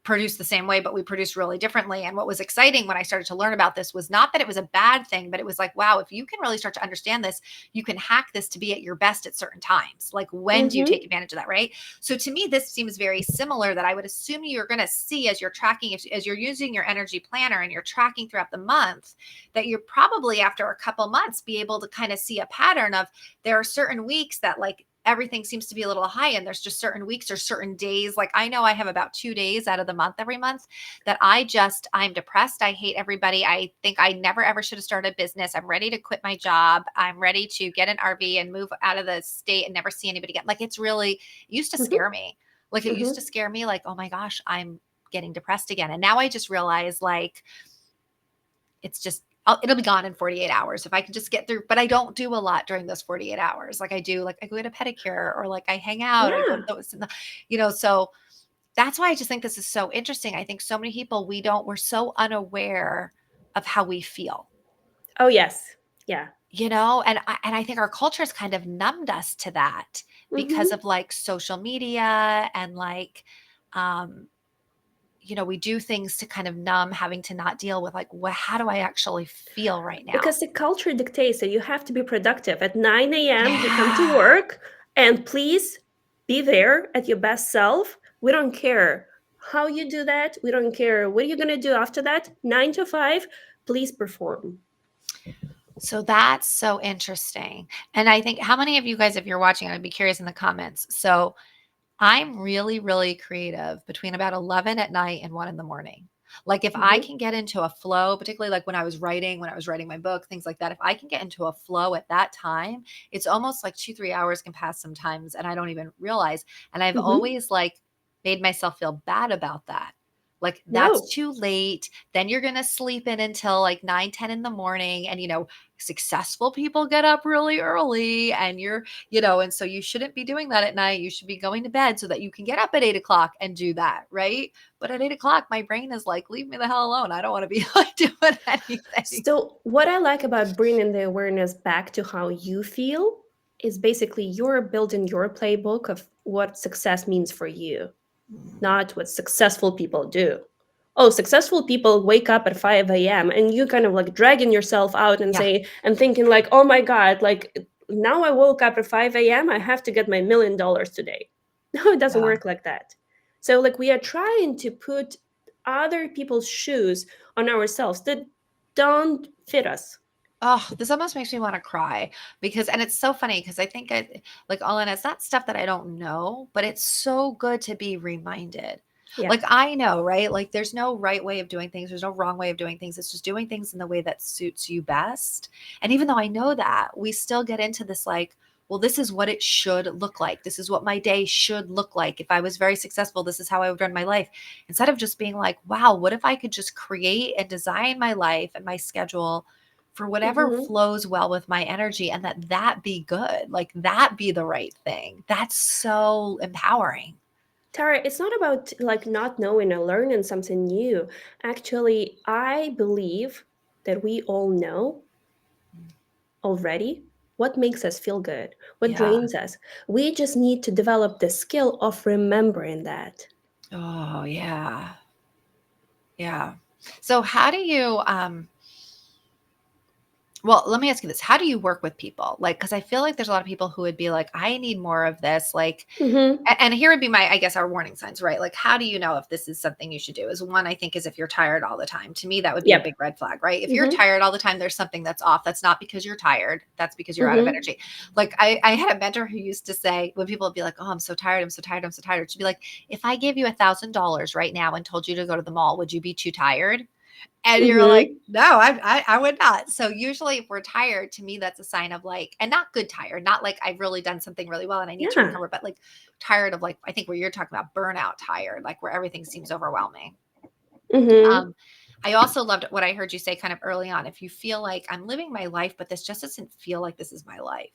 [SPEAKER 1] produce the same way, but we produce really differently. And what was exciting when I started to learn about this was not that it was a bad thing, but it was like, wow, if you can really start to understand this, you can hack this to be at your best at certain times. Like, when do you
[SPEAKER 2] Hmm.
[SPEAKER 1] take advantage of that, right? So to me, this seems very similar that I would assume you're going to see as you're tracking, as you're using your energy planner and you're tracking throughout the month, that you're probably after a couple months be able to kind of see a pattern of there are certain weeks that like everything seems to be a little high and there's just certain weeks or certain days. Like, I know I have about 2 days out of the month every month that I'm depressed, I hate everybody, I think I never ever should have started a business, I'm ready to quit my job, I'm ready to get an RV and move out of the state and never see anybody again. Like, it used to
[SPEAKER 2] Hmm.
[SPEAKER 1] scare me. Like, it used to
[SPEAKER 2] Hmm.
[SPEAKER 1] scare me like, oh my gosh, I'm getting depressed again. And now I just realize like it's just it'll be gone in 48 hours if I can just get through. But I don't do a lot during those 48 hours. Like I do, like I go get a pedicure or like I hang out, I go to
[SPEAKER 2] Yeah.
[SPEAKER 1] those, so that's why I just think this is so interesting. I think so many people, we're so unaware of how we feel,
[SPEAKER 2] Oh, yes. Yeah.
[SPEAKER 1] and I think our culture has kind of numbed us to that because
[SPEAKER 2] Mm-hmm.
[SPEAKER 1] of like social media and like, um, we do things to kind of numb having to not deal with like, how do I actually feel right now?
[SPEAKER 2] Because the culture dictates that you have to be productive. At 9 a.m., you come to
[SPEAKER 1] Yeah.
[SPEAKER 2] work, and please be there at your best self. We don't care how you do that. We don't care what you're going to do after that. 9 to 5, please perform.
[SPEAKER 1] So that's so interesting. And I think how many of you guys, if you're watching, I'd be curious in the comments. So I'm really, really creative between about 11 at night and 1 in the morning. Like if I
[SPEAKER 2] Mm-hmm.
[SPEAKER 1] can get into a flow, particularly like when I was writing my book, things like that, if I can get into a flow at that time, it's almost like 2, 3 hours can pass sometimes and I don't even realize. And I've
[SPEAKER 2] Mm-hmm.
[SPEAKER 1] always like made myself feel bad about that. Like that's
[SPEAKER 2] No.
[SPEAKER 1] too late. Then you're going to sleep in until like 9, 10 in the morning. And, successful people get up really early and and so you shouldn't be doing that at night. You should be going to bed so that you can get up at 8 o'clock and do that. Right. But at 8 o'clock, my brain is like, leave me the hell alone. I don't want to be like doing anything.
[SPEAKER 2] So, what I like about bringing the awareness back to how you feel is basically you're building your playbook of what success means for you, not what successful people do. Oh, successful people wake up at 5 a.m. and you kind of like dragging yourself out and
[SPEAKER 1] Yeah.
[SPEAKER 2] say, and thinking like, oh my God, like now I woke up at 5 a.m. I have to get my $1 million today. No, it doesn't
[SPEAKER 1] Yeah.
[SPEAKER 2] work like that. So like we are trying to put other people's shoes on ourselves that don't fit us.
[SPEAKER 1] Oh, this almost makes me want to cry and it's so funny because I think like Olena, it's not stuff that I don't know, but it's so good to be reminded.
[SPEAKER 2] Yeah.
[SPEAKER 1] Like I know, right? Like there's no right way of doing things. There's no wrong way of doing things. It's just doing things in the way that suits you best. And even though I know that, we still get into this like, well, this is what it should look like. This is what my day should look like. If I was very successful, this is how I would run my life. Instead of just being like, wow, what if I could just create and design my life and my schedule for whatever
[SPEAKER 2] Hmm.
[SPEAKER 1] flows well with my energy and that be good, like that be the right thing. That's so empowering.
[SPEAKER 2] Tara, it's not about like not knowing or learning something new. Actually, I believe that we all know already what makes us feel good, what
[SPEAKER 1] Yeah.
[SPEAKER 2] drains us. We just need to develop the skill of remembering that.
[SPEAKER 1] Oh, yeah. Yeah. So how do you well, let me ask you this. How do you work with people? Like, because I feel like there's a lot of people who would be like, I need more of this. Like,
[SPEAKER 2] Mm-hmm.
[SPEAKER 1] and here would be I guess, our warning signs, right? Like, how do you know if this is something you should do? Is one, I think, is if you're tired all the time. To me, that would be a
[SPEAKER 2] Yep.
[SPEAKER 1] big red flag, right? If you're
[SPEAKER 2] Mm-hmm.
[SPEAKER 1] tired all the time, there's something that's off. That's not because you're tired. That's because you're out of
[SPEAKER 2] Mm-hmm.
[SPEAKER 1] energy. Like, I had a mentor who used to say, when people would be like, oh, I'm so tired. I'm so tired. I'm so tired. She'd be like, if I gave you $1,000 right now and told you to go to the mall, would you be too tired? And you're like,
[SPEAKER 2] Mm-hmm.
[SPEAKER 1] no, I would not. So usually if we're tired, to me, that's a sign of like, and not good tired, not like I've really done something really well and I need to
[SPEAKER 2] Yeah.
[SPEAKER 1] recover, but like tired of like, I think where you're talking about burnout tired, like where everything seems overwhelming.
[SPEAKER 2] Mm-hmm.
[SPEAKER 1] Um, I also loved what I heard you say kind of early on. If you feel like I'm living my life, but this just doesn't feel like this is my life.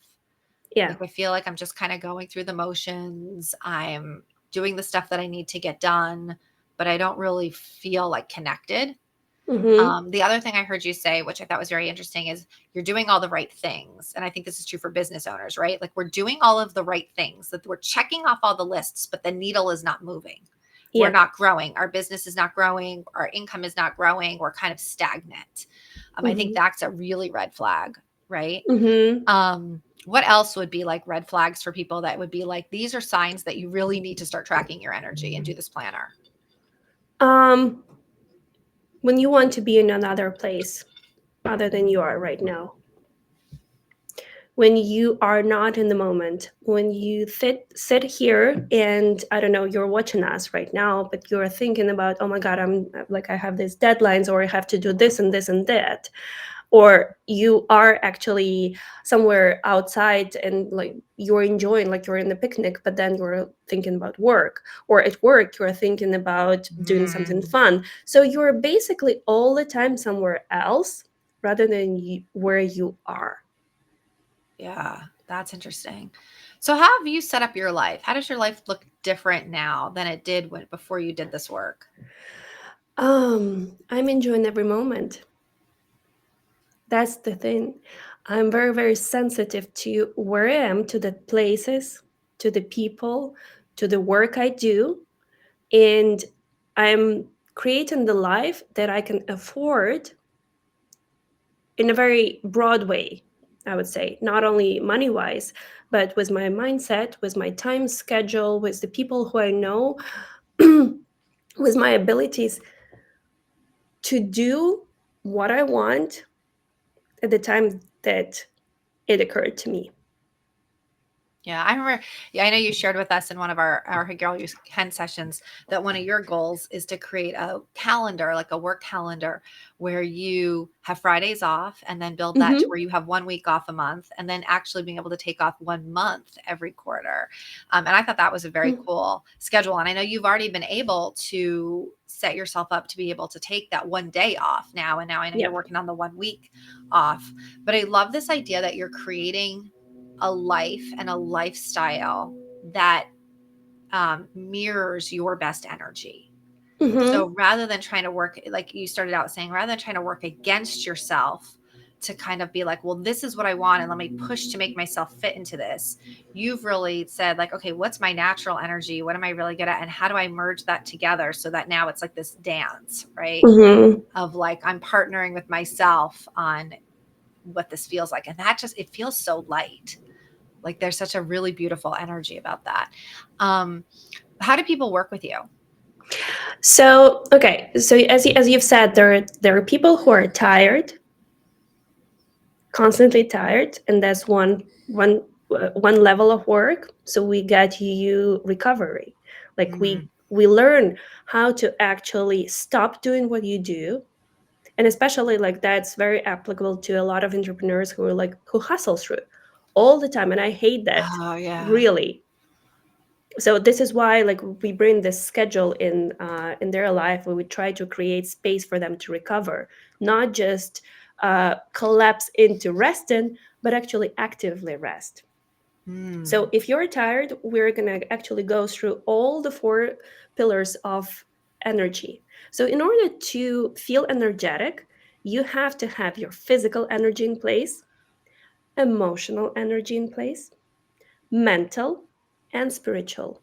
[SPEAKER 2] Yeah.
[SPEAKER 1] Like I feel like I'm just kind of going through the motions. I'm doing the stuff that I need to get done, but I don't really feel like connected.
[SPEAKER 2] Mm-hmm.
[SPEAKER 1] The other thing I heard you say, which I thought was very interesting, is you're doing all the right things. And I think this is true for business owners, right? Like we're doing all of the right things, that we're checking off all the lists, but the needle is not moving. We're
[SPEAKER 2] Yep.
[SPEAKER 1] not growing. Our business is not growing. Our income is not growing. We're kind of stagnant. I think
[SPEAKER 2] Mm-hmm.
[SPEAKER 1] that's a really red flag, right?
[SPEAKER 2] Mm-hmm.
[SPEAKER 1] What else would be like red flags for people that would be like, these are signs that you really need to start tracking your energy and do this planner?
[SPEAKER 2] Um, when you want to be in another place other than you are right now, when you are not in the moment, when you sit here and I don't know, you're watching us right now, but you're thinking about, oh my God, I'm like, I have these deadlines or I have to do this and this and that. or you are actually somewhere outside and like you're enjoying, like you're in a picnic, but then you're thinking about work, or at work you're thinking about doing something
[SPEAKER 1] Mm,
[SPEAKER 2] fun. So you're basically all the time somewhere else rather than where you are.
[SPEAKER 1] yeah, that's interesting. So how have you set up your life? How does your life look different now than it did when before you did this work?
[SPEAKER 2] I'm enjoying every moment. That's the thing. I'm very, very sensitive to where I am, to the places, to the people, to the work I do. And I'm creating the life that I can afford in a very broad way, I would say, not only money wise, but with my mindset, with my time schedule, with the people who I know, with my abilities to do what I want at the time that it occurred to me.
[SPEAKER 1] Yeah, I remember. Yeah, I know you shared with us in one of our Hey Girl You Can sessions that one of your goals is to create a calendar, like a work calendar, where you have Fridays off, and then build that to
[SPEAKER 2] Hmm.
[SPEAKER 1] where you have 1 week off a month, and then actually being able to take off 1 month every quarter. And I thought that was a very cool schedule. And I know you've already been able to set yourself up to be able to take that 1 day off now. And now I know you're
[SPEAKER 2] Yep.
[SPEAKER 1] working on the 1 week off. But I love this idea that you're creating a life and a lifestyle that mirrors your best energy. So
[SPEAKER 2] Hmm.
[SPEAKER 1] rather than trying to work, like you started out saying, rather than trying to work against yourself to kind of be like, well, this is what I want, and let me push to make myself fit into this, you've really said, like, okay, what's my natural energy? What am I really good at? And how do I merge that together so that now it's like this dance, right?
[SPEAKER 2] Hmm.
[SPEAKER 1] Of like, I'm partnering with myself on what this feels like. And that just, it feels so light. Like there's such a really beautiful energy about that. Um, how do people work with you?
[SPEAKER 2] So okay, so as you've said, there are people who are tired, constantly tired, and that's one level of work. So we get you recovery, like
[SPEAKER 1] Mm.
[SPEAKER 2] we learn how to actually stop doing what you do, and especially like that's very applicable to a lot of entrepreneurs who are like who hustle through all the time, and I hate that,
[SPEAKER 1] Oh yeah.
[SPEAKER 2] really. So this is why like we bring this schedule in their life where we try to create space for them to recover, not just collapse into resting, but actually actively rest. So
[SPEAKER 1] Mm.
[SPEAKER 2] if you're tired, we're going to actually go through all the four pillars of energy. So in order to feel energetic, you have to have your physical energy in place, emotional energy in place, mental, and spiritual.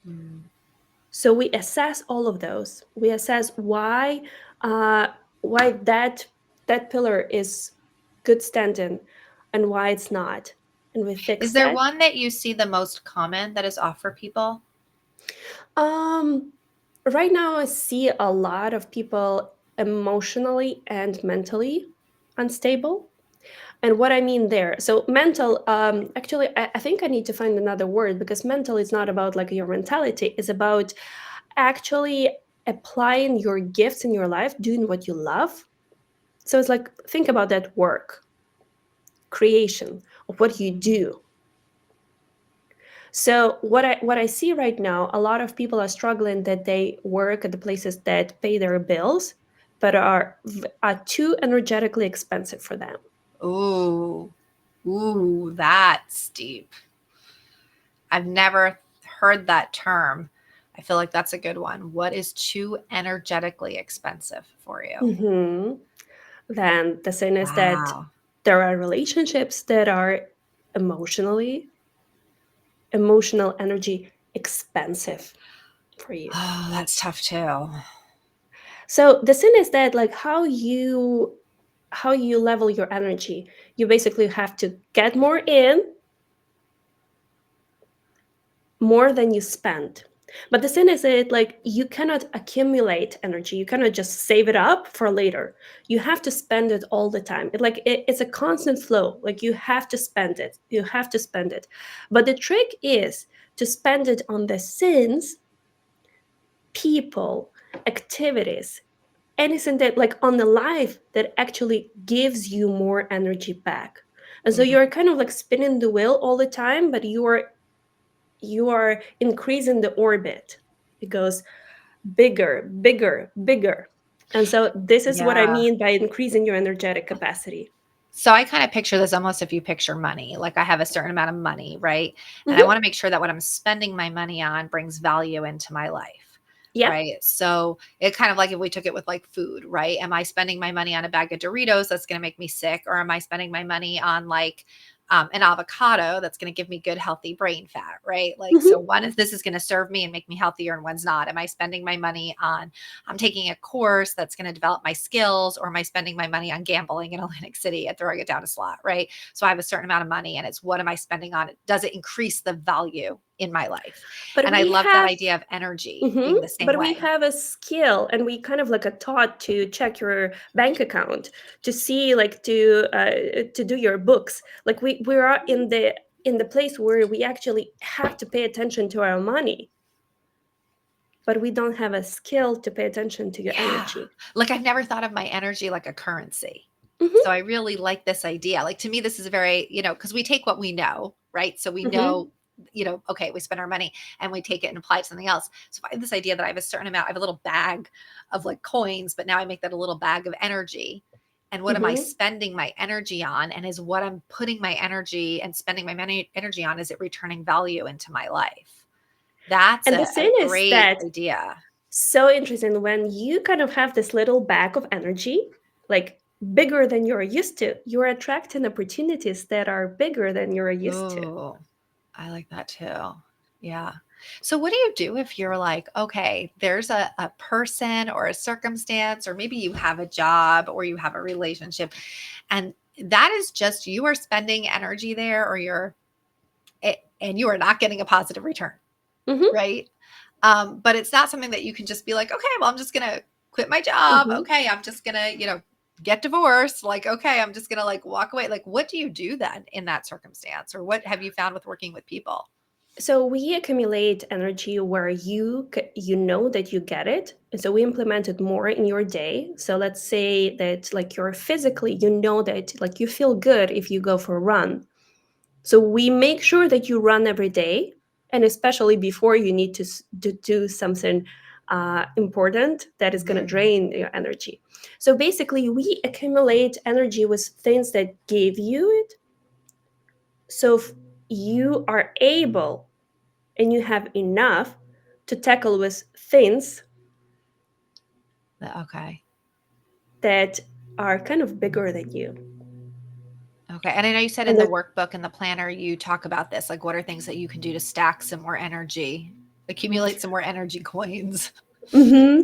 [SPEAKER 1] Mm.
[SPEAKER 2] So we assess all of those. We assess uh, why that pillar is good standing and why it's not, and we
[SPEAKER 1] Is
[SPEAKER 2] fix
[SPEAKER 1] there
[SPEAKER 2] that.
[SPEAKER 1] one that you see the most common that is off for people?
[SPEAKER 2] Um, right now, I see a lot of people emotionally and mentally unstable. And what I mean there, so mental, actually, I think I need to find another word because mental is not about like your mentality, it's about actually applying your gifts in your life, doing what you love. So it's like, think about that work, creation of what you do. So what I see right now, a lot of people are struggling that they work at the places that pay their bills, but are too energetically expensive for them.
[SPEAKER 1] Ooh, ooh, that's deep. I've never heard that term. I feel like that's a good one. What is too energetically expensive for you?
[SPEAKER 2] Hmm. Then the thing is that
[SPEAKER 1] Wow.
[SPEAKER 2] there are relationships that are emotionally emotional energy expensive for you.
[SPEAKER 1] Oh, that's tough too.
[SPEAKER 2] So the thing is that like how you level your energy, you basically have to get more in more than you spend. But the thing is that like you cannot accumulate energy. You cannot just save it up for later. You have to spend it all the time. It's a constant flow. Like you have to spend it. You have to spend it. But the trick is to spend it on the things, people, activities, anything that like on the life that actually gives you more energy back. And so
[SPEAKER 1] Mhm.
[SPEAKER 2] you're kind of like spinning the wheel all the time, but you are increasing the orbit. It goes bigger, bigger, bigger. And so this is what I
[SPEAKER 1] Yeah.
[SPEAKER 2] mean by increasing your energetic capacity.
[SPEAKER 1] So I kind of picture this almost if you picture money, like I have a certain amount of money, right? And I
[SPEAKER 2] Hmm.
[SPEAKER 1] want to make sure that what I'm spending my money on brings value into my life,
[SPEAKER 2] Yeah.
[SPEAKER 1] right? So it kind of like if we took it with like food, right? Am I spending my money on a bag of Doritos that's going to make me sick? Or am I spending my money on like an avocado that's going to give me good, healthy brain fat, right? Like, so
[SPEAKER 2] Hmm.
[SPEAKER 1] one is this is going to serve me and make me healthier, and one's not. Am I spending my money on I'm taking a course that's going to develop my skills, or am I spending my money on gambling in Atlantic City and throwing it down a slot, right? So I have a certain amount of money and it's what am I spending on it? Does it increase the value in my life?
[SPEAKER 2] But
[SPEAKER 1] And I
[SPEAKER 2] we
[SPEAKER 1] love that
[SPEAKER 2] have
[SPEAKER 1] idea of energy
[SPEAKER 2] hmm
[SPEAKER 1] being the same
[SPEAKER 2] But we
[SPEAKER 1] way.
[SPEAKER 2] have a skill, and we kind of like a taught to check your bank account, to see, like to do your books. Like we are in the place where we actually have to pay attention to our money, but we don't have a skill to pay attention to your
[SPEAKER 1] Yeah.
[SPEAKER 2] energy.
[SPEAKER 1] Like I've never thought of my energy like a currency. So
[SPEAKER 2] Hmm.
[SPEAKER 1] I really like this idea. Like to me, this is a very, because we take what we know, right? So we
[SPEAKER 2] Hmm.
[SPEAKER 1] know, okay, we spend our money and we take it and apply it to something else. So if I have this idea that I have a certain amount, I have a little bag of like coins, but now I make that a little bag of energy. And what am I
[SPEAKER 2] Hmm.
[SPEAKER 1] spending my energy on? And is what I'm putting my energy and spending my money energy on, is it returning value into my life? That's
[SPEAKER 2] And the
[SPEAKER 1] a
[SPEAKER 2] thing is
[SPEAKER 1] great
[SPEAKER 2] that
[SPEAKER 1] idea.
[SPEAKER 2] so interesting when you kind of have this little bag of energy, like bigger than you're used to, you're attracting opportunities that are bigger than you're used to.
[SPEAKER 1] Oh, I like that too. Yeah. So what do you do if you're like, okay, there's a person or a circumstance, or maybe you have a job or you have a relationship, and that is just you are spending energy there, or and you are not getting a positive return,
[SPEAKER 2] Hmm.
[SPEAKER 1] right? But it's not something that you can just be like, okay, well, I'm just gonna quit my job.
[SPEAKER 2] Hmm.
[SPEAKER 1] Okay, I'm just gonna, get divorced. Like, okay, I'm just gonna like walk away. Like, what do you do then in that circumstance? Or what have you found with working with people?
[SPEAKER 2] So we accumulate energy where you know that you get it, and so we implement it more in your day. So let's say that like you're physically, you know that like you feel good if you go for a run. So we make sure that you run every day, and especially before you need to do something important that is going to
[SPEAKER 1] Mhm.
[SPEAKER 2] drain your energy. So basically, we accumulate energy with things that give you it. So you are able and you have enough to tackle with things
[SPEAKER 1] Okay.
[SPEAKER 2] that are kind of bigger than you.
[SPEAKER 1] Okay. And I know you said in
[SPEAKER 2] And
[SPEAKER 1] the
[SPEAKER 2] that
[SPEAKER 1] workbook and the planner, you talk about this. Like, what are things that you can do to stack some more energy, accumulate some more energy coins?
[SPEAKER 2] hmm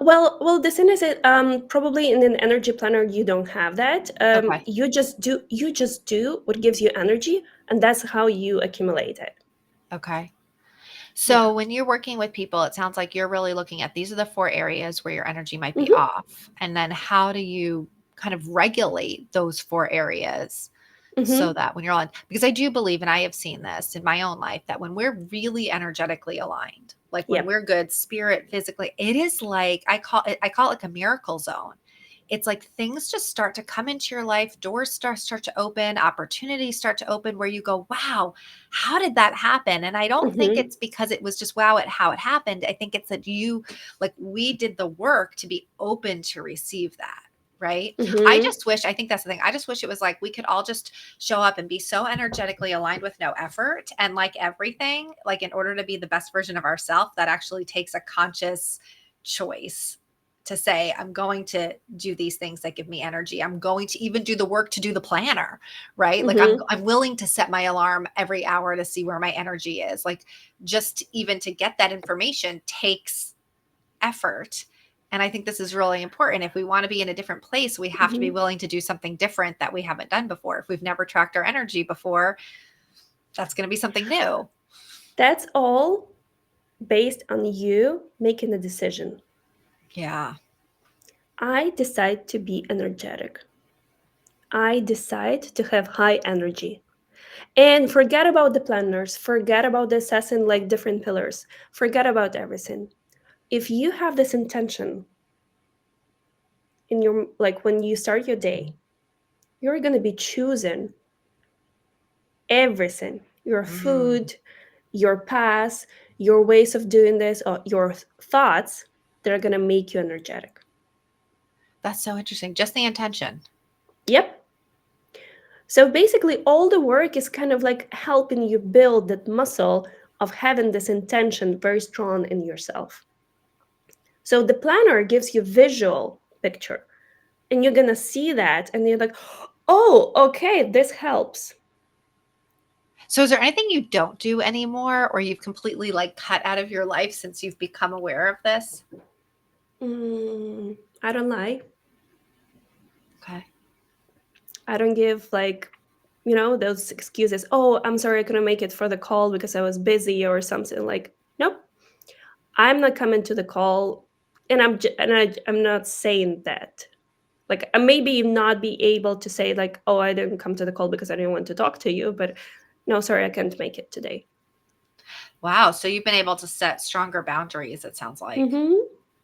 [SPEAKER 2] well, the thing is that probably in an energy planner you don't have that.
[SPEAKER 1] Okay.
[SPEAKER 2] You just do what gives you energy, and that's how you accumulate it.
[SPEAKER 1] Okay.
[SPEAKER 2] Yeah.
[SPEAKER 1] So when you're working with people, it sounds like you're really looking at these are the four areas where your energy might be
[SPEAKER 2] Hmm.
[SPEAKER 1] off. And then how do you kind of regulate those four areas so
[SPEAKER 2] Hmm.
[SPEAKER 1] that when you're on, because I do believe, and I have seen this in my own life, that when we're really energetically aligned, like when
[SPEAKER 2] Yep.
[SPEAKER 1] we're good, spirit, physically, it is like I call it like a miracle zone. It's like things just start to come into your life, doors start to open, opportunities start to open where you go, wow, how did that happen? And I don't think
[SPEAKER 2] Hmm.
[SPEAKER 1] it's because it was just wow at how it happened. I think it's that like we did the work to be open to receive that. Right.
[SPEAKER 2] Hmm.
[SPEAKER 1] I think that's the thing. I just wish it was like we could all just show up and be so energetically aligned with no effort. And like everything, like in order to be the best version of ourselves, that actually takes a conscious choice to say, I'm going to do these things that give me energy. I'm going to even do the work to do the planner, right? Like I'm
[SPEAKER 2] Hmm.
[SPEAKER 1] I'm willing to set my alarm every hour to see where my energy is. Like just even to get that information takes effort. And I think this is really important. If we want to be in a different place, we have to be
[SPEAKER 2] Hmm.
[SPEAKER 1] willing to do something different that we haven't done before. If we've never tracked our energy before, that's going to be something new.
[SPEAKER 2] That's all based on you making a decision.
[SPEAKER 1] Yeah.
[SPEAKER 2] I decide to be energetic. I decide to have high energy. And forget about the planners, forget about the assessing like different pillars, forget about everything. If you have this intention in your, like when you start your day, you're going to be choosing everything, your
[SPEAKER 1] Mm,
[SPEAKER 2] food, your path, your ways of doing this, or your thoughts that are going to make you energetic.
[SPEAKER 1] that's so interesting. Just the intention.
[SPEAKER 2] Yep. So basically, all the work is kind of like helping you build that muscle of having this intention very strong in yourself. So the planner gives you visual picture, and you're gonna see that, and you're like, oh, okay, this helps.
[SPEAKER 1] So is there anything you don't do anymore or you've completely like cut out of your life since you've become aware of this?
[SPEAKER 2] I don't lie.
[SPEAKER 1] Okay.
[SPEAKER 2] I don't give like, those excuses. Oh, I'm sorry, I couldn't make it for the call because I was busy or something. Like, nope, I'm not coming to the call, and I'm not saying that. Like, I maybe not be able to say like, oh, I didn't come to the call because I didn't want to talk to you, but no, sorry, I can't make it today.
[SPEAKER 1] Wow. So you've been able to set stronger boundaries, it sounds like.
[SPEAKER 2] Mm-hmm.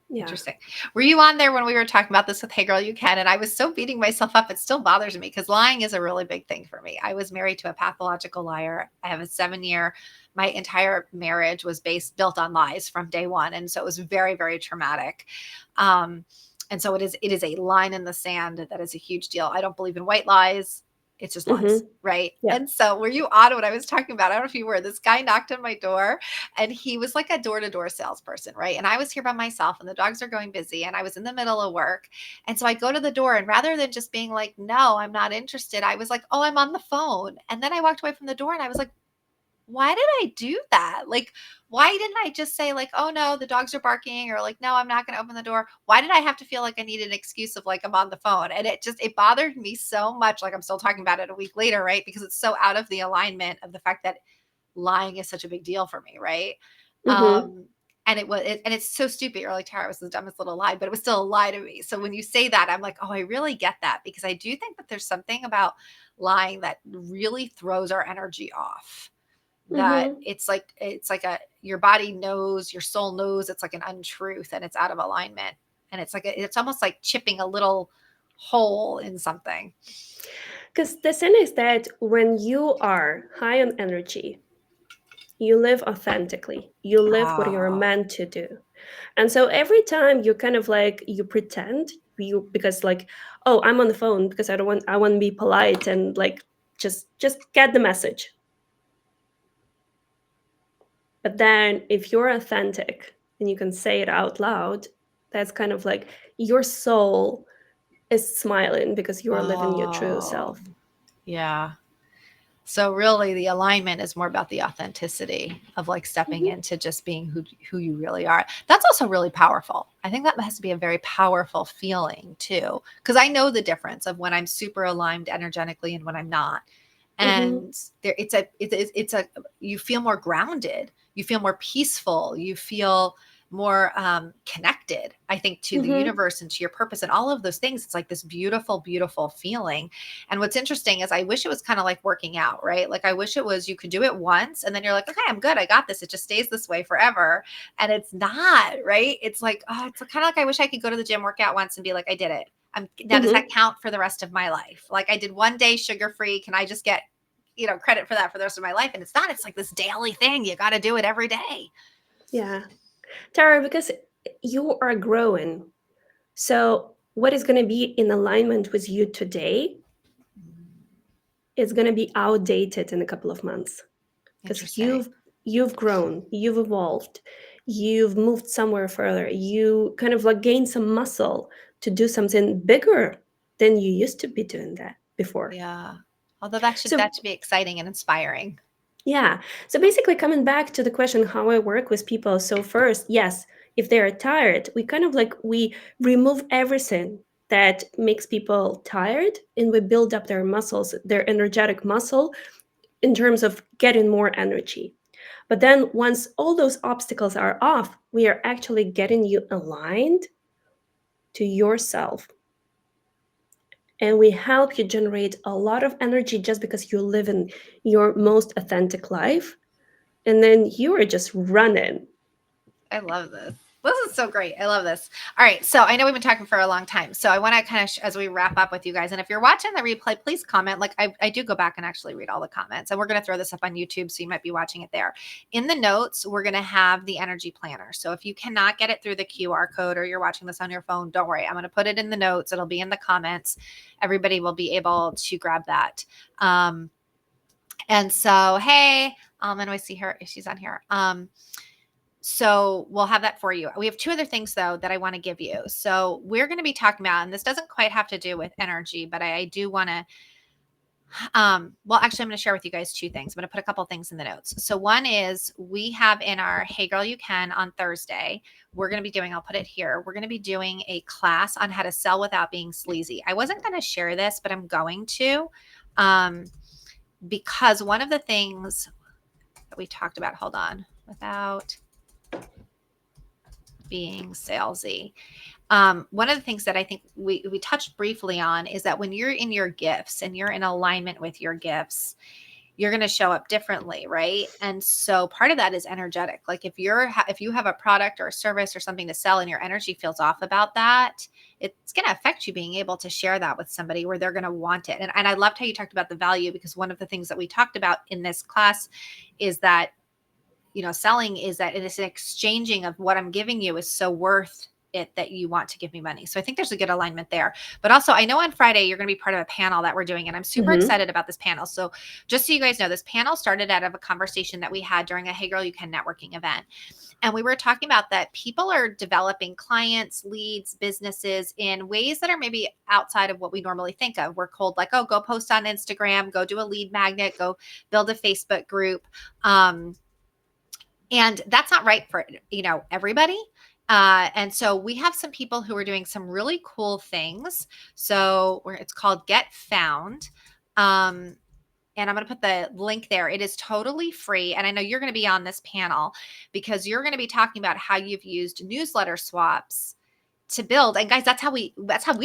[SPEAKER 2] Yeah.
[SPEAKER 1] Interesting. Were you on there when we were talking about this with Hey Girl You Can? And I was so beating myself up. It still bothers me because lying is a really big thing for me. I was married to a pathological liar. I have a 7 year, my entire marriage was built on lies from day one. And so it was very, very traumatic. Um, and so it is a line in the sand that is a huge deal. I don't believe in white lies. It's just lies,
[SPEAKER 2] Mm-hmm.
[SPEAKER 1] right?
[SPEAKER 2] Yeah.
[SPEAKER 1] And so were you on what I was talking about? I don't know if you were. This guy knocked on my door and he was like a door-to-door salesperson, right? And I was here by myself and the dogs are going busy and I was in the middle of work. And so I go to the door and rather than just being like, no, I'm not interested, I was like, oh, I'm on the phone. And then I walked away from the door and I was like, why did I do that? Like, why didn't I just say like, oh no, the dogs are barking, or like, no, I'm not going to open the door? Why did I have to feel like I needed an excuse of like, I'm on the phone? And it bothered me so much. Like I'm still talking about it a week later, right? Because it's so out of the alignment of the fact that lying is such a big deal for me, right?
[SPEAKER 2] Mm-hmm.
[SPEAKER 1] And and it's so stupid. You're like, Tara, it was the dumbest little lie, but it was still a lie to me. So when you say that, I'm like, oh, I really get that because I do think that there's something about lying that really throws our energy off. That
[SPEAKER 2] Mm-hmm.
[SPEAKER 1] it's like a your body knows, your soul knows it's like an untruth and it's out of alignment. And it's almost like chipping a little hole in something.
[SPEAKER 2] Because the thing is that when you are high on energy, you live authentically. You live what you're
[SPEAKER 1] Oh,
[SPEAKER 2] meant to do. And so every time you kind of like you pretend you because like, oh, I'm on the phone because I want to be polite and like just get the message. But then if you're authentic and you can say it out loud, that's kind of like your soul is smiling because you're living your true
[SPEAKER 1] oh,
[SPEAKER 2] self.
[SPEAKER 1] yeah. So really the alignment is more about the authenticity of like stepping
[SPEAKER 2] Hmm.
[SPEAKER 1] into just being who you really are. That's also really powerful. I think that has to be a very powerful feeling too, because I know the difference of when I'm super aligned energetically and when I'm not.
[SPEAKER 2] Hmm.
[SPEAKER 1] And there it's a you feel more grounded, you feel more peaceful, you feel more connected, I think, to the
[SPEAKER 2] Hmm.
[SPEAKER 1] universe and to your purpose and all of those things. It's like this beautiful, beautiful feeling. And what's interesting is I wish it was kind of like working out, right? Like I wish it was you could do it once and then you're like, okay, I'm good, I got this, it just stays this way forever. And it's not, right? It's like, oh, it's kind of like I wish I could go to the gym, work out once and be like, I did it. Now does that
[SPEAKER 2] Hmm.
[SPEAKER 1] count for the rest of my life? Like I did one day sugar free, can I just get credit for that for the rest of my life? And it's not. It's like this daily thing. You got to do it every day.
[SPEAKER 2] Yeah. Tara, because you are growing. So what is going to be in alignment with you today is going to be outdated in a couple of months because
[SPEAKER 1] Interesting.
[SPEAKER 2] you've grown, you've evolved, you've moved somewhere further. You kind of like gained some muscle to do something bigger than you used to be doing that before.
[SPEAKER 1] Yeah. Although that should
[SPEAKER 2] So
[SPEAKER 1] that should be exciting and inspiring.
[SPEAKER 2] yeah. So basically, coming back to the question how I work with people. So first, yes, if they're tired, we kind of like we remove everything that makes people tired, and we build up their muscles, their energetic muscle, in terms of getting more energy. But then once all those obstacles are off, we are actually getting you aligned to yourself. And we help you generate a lot of energy just because you live in your most authentic life. And then you are just running.
[SPEAKER 1] I love this. This is so great. I love this. All right. So I know we've been talking for a long time. So I want to kind of, as we wrap up with you guys, and if you're watching the replay, please comment. Like I do go back and actually read all the comments, and we're going to throw this up on YouTube. So you might be watching it there. In the notes, we're going to have the energy planner. So if you cannot get it through the QR code or you're watching this on your phone, don't worry. I'm going to put it in the notes. It'll be in the comments. Everybody will be able to grab that. And so, hey, and I see her. She's on here. So we'll have that for you. We have two other things though that I want to give you. So we're going to be talking about, and this doesn't quite have to do with energy, but I do want to, well, actually I'm going to share with you guys two things. I'm going to put a couple things in the notes. So one is we have in our Hey Girl You Can on Thursday, we're going to be doing, I'll put it here. We're going to be doing a class on how to sell without being sleazy. I wasn't going to share this, but I'm going to, because one of the things that we talked about, hold on, without being salesy. One of the things that I think we touched briefly on is that when you're in your gifts and you're in alignment with your gifts, you're going to show up differently, right? And so part of that is energetic. Like if you have a product or a service or something to sell and your energy feels off about that, it's going to affect you being able to share that with somebody where they're going to want it. And I loved how you talked about the value, because one of the things that we talked about in this class is that, selling is that it is an exchanging of what I'm giving you is so worth it that you want to give me money. So I think there's a good alignment there. But also I know on Friday you're going to be part of a panel that we're doing, and I'm super excited about this panel. So just so you guys know, this panel started out of a conversation that we had during a Hey Girl You Can networking event. And we were talking about that people are developing clients, leads, businesses in ways that are maybe outside of what we normally think of. We're told like, oh, go post on Instagram, go do a lead magnet, go build a Facebook group. And that's not right for, everybody. And so we have some people who are doing some really cool things. So it's called Get Found. And I'm going to put the link there. It is totally free. And I know you're going to be on this panel because you're going to be talking about how you've used newsletter swaps to build. And guys, that's how we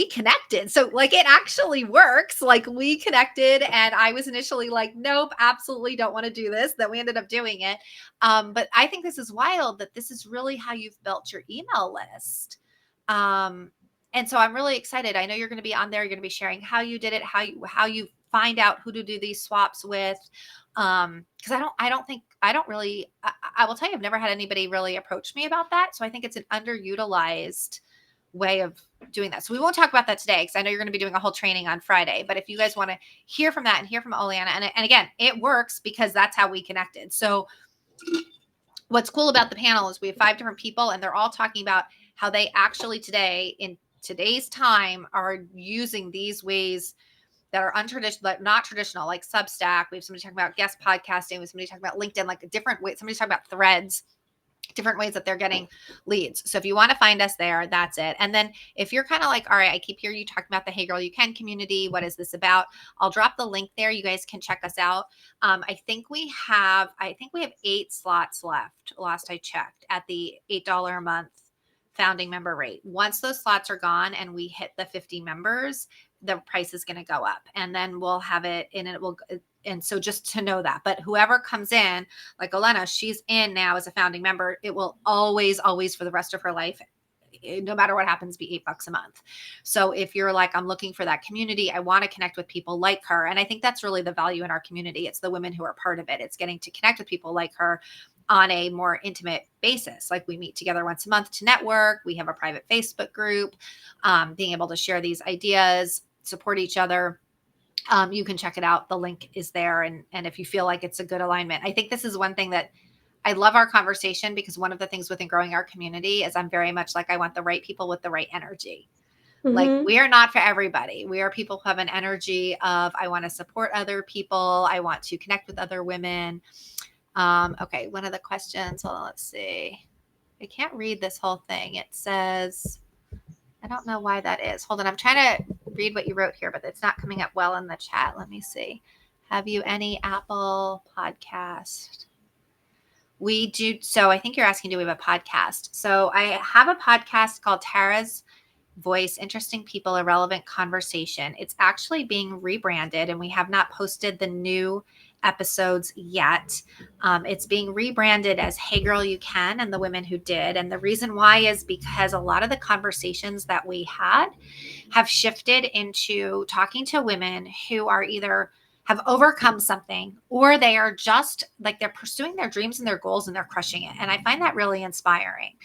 [SPEAKER 1] connected. So like it actually works. Like we connected and I was initially like, nope, absolutely don't want to do this. Then we ended up doing it. But I think this is wild that this is really how you've built your email list. And so I'm really excited. I know you're going to be on there. You're going to be sharing how you did it, how you find out who to do these swaps with. Because I will tell you, I've never had anybody really approach me about that. So I think it's an underutilized way of doing that. So we won't talk about that today because I know you're going to be doing a whole training on Friday. But if you guys want to hear from that and hear from Olena, and again, it works because that's how we connected. So what's cool about the panel is we have 5 different people and they're all talking about how they actually today in today's time are using these ways that are untraditional, but not traditional, like Substack. We have somebody talking about guest podcasting. We have somebody talking about LinkedIn, like a different way. Somebody's talking about threads, different ways that they're getting leads. So if you want to find us there, that's it. And then if you're kind of like, all right, I keep hearing you talking about the Hey Girl You Can community. What is this about? I'll drop the link there. You guys can check us out. I think we have 8 slots left. Last I checked at the $8 a month founding member rate. Once those slots are gone and we hit the 50 members, the price is going to go up, and then we'll have it in, and it will. And so just to know that, but whoever comes in, like Olena, she's in now as a founding member. It will always for the rest of her life, no matter what happens, be $8 a month. So if you're like, I'm looking for that community, I want to connect with people like her. And I think that's really the value in our community. It's the women who are part of it. It's getting to connect with people like her on a more intimate basis. Like we meet together once a month to network. We have a private Facebook group, being able to share these ideas, support each other. You can check it out. The link is there. And if you feel like it's a good alignment, I think this is one thing that I love our conversation, because one of the things within growing our community is I'm very much like, I want the right people with the right energy. Like we are not for everybody. We are people who have an energy of, I want to support other people. I want to connect with other women. Okay. One of the questions, hold on, let's see. I can't read this whole thing. It says, I don't know why that is. Hold on. I'm trying to read what you wrote here, but it's not coming up well in the chat. Let me see. Have you any Apple podcast? We do. So I think you're asking, do we have a podcast? So I have a podcast called Tara's Voice, Interesting People, Irrelevant Conversation. It's actually being rebranded, and we have not posted the new episodes yet. It's being rebranded as Hey Girl You Can and the Women Who Did. And the reason why is because a lot of the conversations that we had have shifted into talking to women who are either have overcome something or they are just like they're pursuing their dreams and their goals and they're crushing it. And I find that really inspiring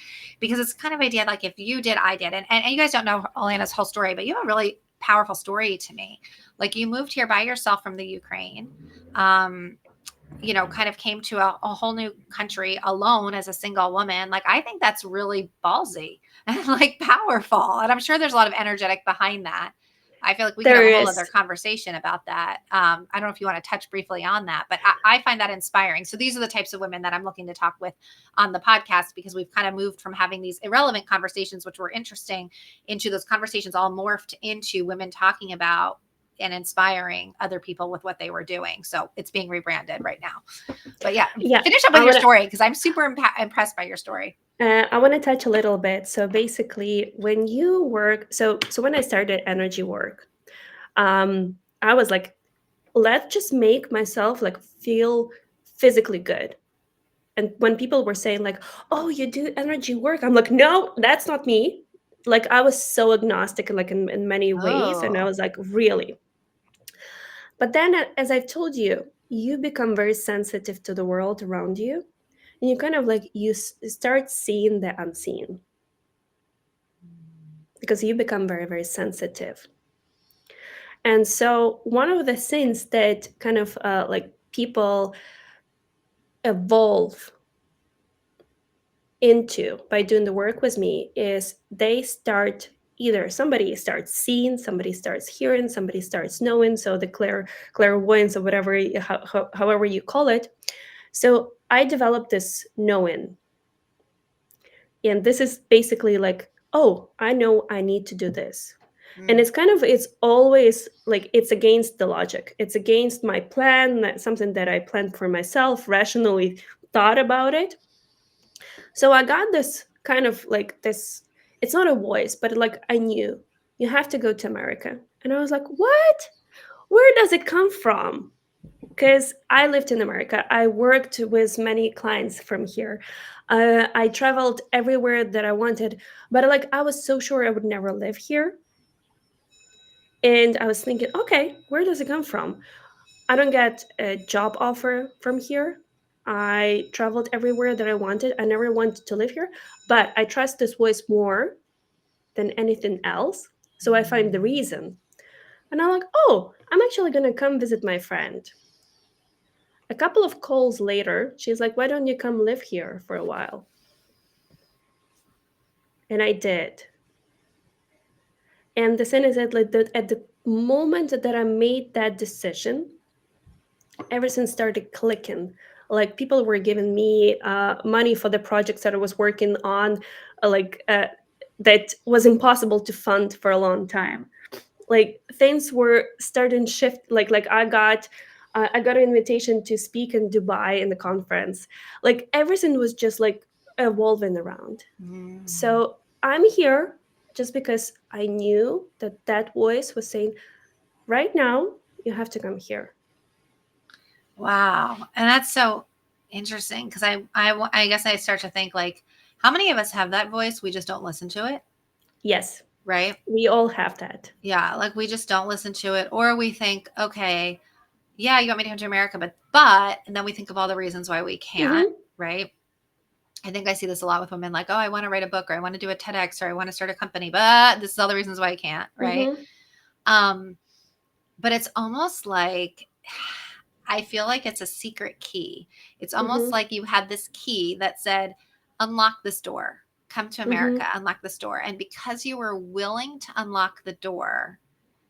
[SPEAKER 1] because it's kind of idea like if you did, I did. And you guys don't know Olena's whole story, but you have a really powerful story to me. Like you moved here by yourself from the Ukraine. Um, kind of came to a whole new country alone as a single woman. Like, I think that's really ballsy and like powerful. And I'm sure there's a lot of energetic behind that. I feel like we could
[SPEAKER 2] There
[SPEAKER 1] have a whole other
[SPEAKER 2] is.
[SPEAKER 1] conversation about that. I don't know if you want to touch briefly on that, but I find that inspiring. So these are the types of women that I'm looking to talk with on the podcast because we've kind of moved from having these irrelevant conversations, which were interesting, into those conversations all morphed into women talking about and inspiring other people with what they were doing. So it's being rebranded right now. But yeah,
[SPEAKER 2] Yeah,
[SPEAKER 1] finish up with
[SPEAKER 2] I
[SPEAKER 1] your
[SPEAKER 2] want to.
[SPEAKER 1] story because I'm super impressed by your story.
[SPEAKER 2] I want to touch a little bit. So basically, when you work, so when I started energy work, I was like, let's just make myself like feel physically good. And when people were saying like, "Oh, you do energy work," I'm like, "No, that's not me." Like I was so agnostic, like in many ways, and I
[SPEAKER 1] Oh,
[SPEAKER 2] was like, "Really?" But then, as I've told you, you become very sensitive to the world around you, and you kind of like start seeing the unseen because you become very very sensitive. And so one of the things that kind of like people evolve into by doing the work with me is they start either somebody starts seeing, somebody starts hearing, somebody starts knowing, so the clairvoyance or whatever however you call it. So I developed this knowing, and this is basically like, oh, I know I need to do this. And
[SPEAKER 1] mm,
[SPEAKER 2] it's kind of, it's always like it's against the logic, it's against my plan, that's something that I planned for myself, rationally thought about it. So I got this kind of like this, it's not a voice, but like I knew you have to go to America. And I was like, what? Where does it come from? Because I lived in America. I worked with many clients from here. I traveled everywhere that I wanted, but like I was so sure I would never live here. And I was thinking, okay, where does it come from? I don't get a job offer from here. I traveled everywhere that I wanted. I never wanted to live here, but I trust this voice more than anything else. So I find the reason. And I'm like, oh, I'm actually going to come visit my friend. A couple of calls later, she's like, why don't you come live here for a while? And I did. And the thing is that like at the moment that I made that decision, everything started clicking. Like people were giving me money for the projects that I was working on, that was impossible to fund for a long time. Like things were starting to shift. Like I got an invitation to speak in Dubai in the conference. Like everything was just like evolving around.
[SPEAKER 1] mm.
[SPEAKER 2] So I'm here just because I knew that that voice was saying, right now you have to come here.
[SPEAKER 1] Wow. And that's so interesting because I guess I start to think like, how many of us have that voice? We just don't listen to it,
[SPEAKER 2] Yes,
[SPEAKER 1] right?
[SPEAKER 2] we all have that.
[SPEAKER 1] Yeah, like we just don't listen to it, or we think, okay, yeah, you want me to come to America, but, and then we think of all the reasons why we can't,
[SPEAKER 2] Hmm.
[SPEAKER 1] right? I think I see this a lot with women like, oh, I want to write a book or I want to do a TEDx or I want to start a company, but this is all the reasons why I can't, right?
[SPEAKER 2] Hmm.
[SPEAKER 1] Um, but it's almost like I feel like it's a secret key. It's almost
[SPEAKER 2] Hmm.
[SPEAKER 1] like you had this key that said, unlock this door, come to America,
[SPEAKER 2] Hmm.
[SPEAKER 1] unlock this door. And because you were willing to unlock the door,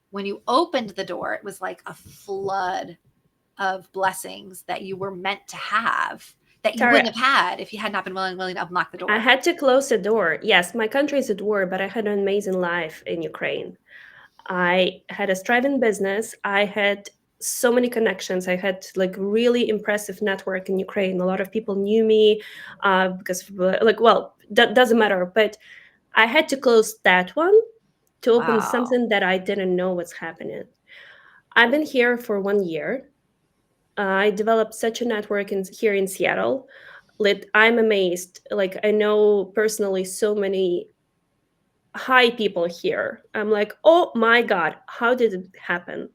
[SPEAKER 1] when you opened the door, it was like a flood of blessings that you were meant to have that you wouldn't
[SPEAKER 2] Tara,
[SPEAKER 1] have had if you had not been willing to unlock the
[SPEAKER 2] I
[SPEAKER 1] door.
[SPEAKER 2] had to close the door. Yes, my country is a door, but I had an amazing life in Ukraine. I had a thriving business. I had so many connections. I had like really impressive network in Ukraine. A lot of people knew me because like, well, that doesn't matter. But I had to close that one to open
[SPEAKER 1] Wow.
[SPEAKER 2] something that I didn't know what's happening. I've been here for 1 year. I developed such a network here in Seattle. I'm amazed. Like, I know personally so many high people here. I'm like, oh my God, how did it happen?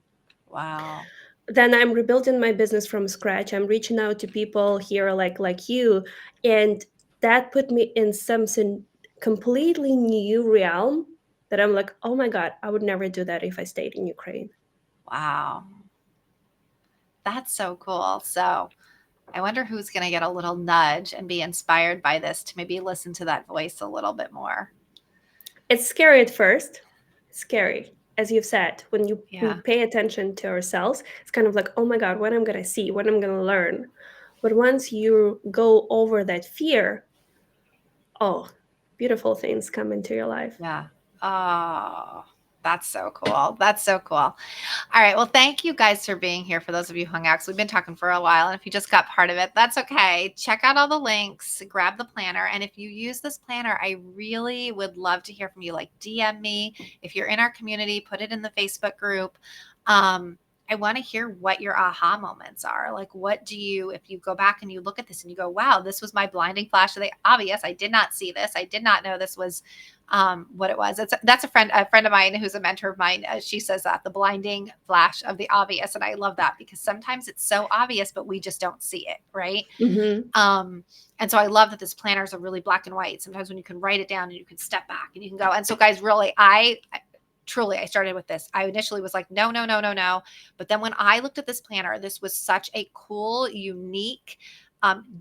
[SPEAKER 1] Wow.
[SPEAKER 2] Then I'm rebuilding my business from scratch. I'm reaching out to people here like you, and that put me in something completely new realm that I'm like, oh my God, I would never do that if I stayed in Ukraine.
[SPEAKER 1] Wow. That's so cool. So I wonder who's going to get a little nudge and be inspired by this to maybe listen to that voice a little bit more.
[SPEAKER 2] It's scary at first. It's scary. As you've said, when we
[SPEAKER 1] Yeah.
[SPEAKER 2] pay attention to ourselves, it's kind of like, oh my God, what I'm gonna see, what I'm gonna learn. But once you go over that fear, oh, beautiful things come into your life.
[SPEAKER 1] Yeah. Oh, that's so cool. That's so cool. All right. Well, thank you guys for being here. For those of you who hung out, 'cause we've been talking for a while. And if you just got part of it, that's okay. Check out all the links, grab the planner. And if you use this planner, I really would love to hear from you. Like, DM me. If you're in our community, put it in the Facebook group. I want to hear what your aha moments are. Like, what do you, if you go back and you look at this and you go, wow, this was my blinding flash of the obvious. I did not see this. I did not know this was what it was. That's a friend of mine who's a mentor of mine. She says that the blinding flash of the obvious. And I love that because sometimes it's so obvious, but we just don't see it. Right.
[SPEAKER 2] Mm-hmm.
[SPEAKER 1] Um, and so I love that this planners are really black and white. Sometimes when you can write it down and you can step back and you can go. And so guys, really, truly, I started with this. I initially was like, no, no, no, no, no. But then when I looked at this planner, this was such a cool, unique,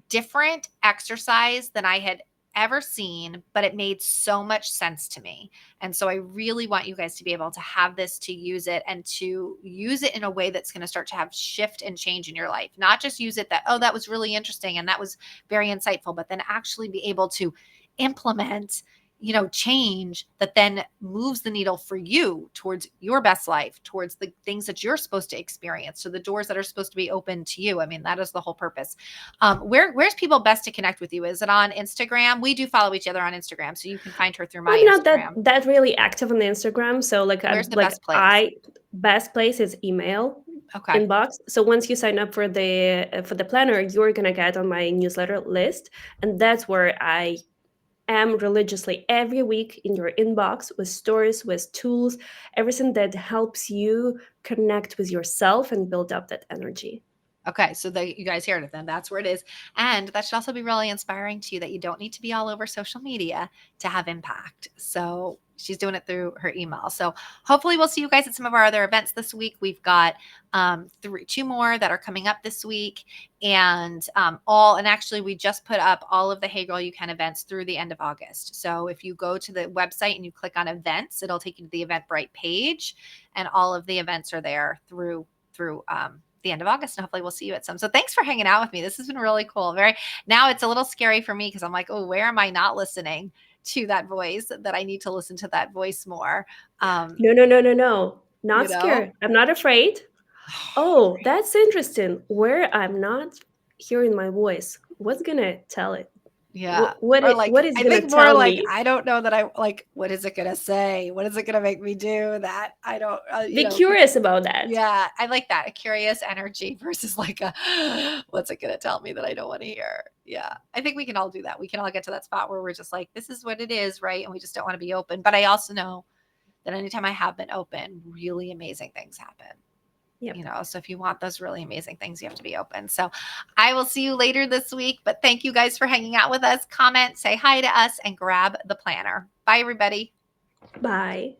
[SPEAKER 1] different exercise than I had ever seen, but it made so much sense to me. And so I really want you guys to be able to have this, to use it, and to use it in a way that's going to start to have shift and change in your life. Not just use it that, oh, that was really interesting and that was very insightful, but then actually be able to implement, change that then moves the needle for you towards your best life, towards the things that you're supposed to experience, to the doors that are supposed to be open to you. I mean, that is the whole purpose. Where's people best to connect with you? Is it on Instagram? We do follow each other on Instagram, so you can find her through my
[SPEAKER 2] I'm not that
[SPEAKER 1] Instagram.
[SPEAKER 2] that really active on the Instagram, so
[SPEAKER 1] Where's the best place?
[SPEAKER 2] I best place is email
[SPEAKER 1] Okay.
[SPEAKER 2] inbox. So once you sign up for the planner, you're gonna get on my newsletter list, and that's where I am religiously every week in your inbox with stories, with tools, everything that helps you connect with yourself and build up that energy.
[SPEAKER 1] Okay, so you guys heard it then. That's where it is. And that should also be really inspiring to you that you don't need to be all over social media to have impact. So she's doing it through her email. So hopefully we'll see you guys at some of our other events this week. We've got two more that are coming up this week. And actually we just put up all of the Hey Girl You Can events through the end of August. So if you go to the website and you click on events, it'll take you to the Eventbrite page, and all of the events are there through the end of August, and hopefully we'll see you at some. So thanks for hanging out with me. This has been really cool. Now it's a little scary for me because I'm like, oh, where am I not listening to that voice, that I need to listen to that voice more?
[SPEAKER 2] No, no, no, no, no.
[SPEAKER 1] You
[SPEAKER 2] Not
[SPEAKER 1] know?
[SPEAKER 2] scared. I'm not afraid. Oh, that's interesting. Where I'm not hearing my voice, what's gonna tell it?
[SPEAKER 1] Yeah. Or
[SPEAKER 2] What
[SPEAKER 1] like,
[SPEAKER 2] is
[SPEAKER 1] I
[SPEAKER 2] gonna
[SPEAKER 1] think more
[SPEAKER 2] tell
[SPEAKER 1] like,
[SPEAKER 2] me?
[SPEAKER 1] I don't know that I like, what is it going to say? What is it going to make me do that? I don't,
[SPEAKER 2] Be curious about that.
[SPEAKER 1] yeah, I like that. A curious energy versus like a, what's it going to tell me that I don't want to hear? Yeah. I think we can all do that. We can all get to that spot where we're just like, this is what it is, right? And we just don't want to be open. But I also know that anytime I have been open, really amazing things happen.
[SPEAKER 2] Yep.
[SPEAKER 1] So if you want those really amazing things, you have to be open. So I will see you later this week, but thank you guys for hanging out with us. Comment, say hi to us, and grab the planner. Bye, everybody.
[SPEAKER 2] Bye.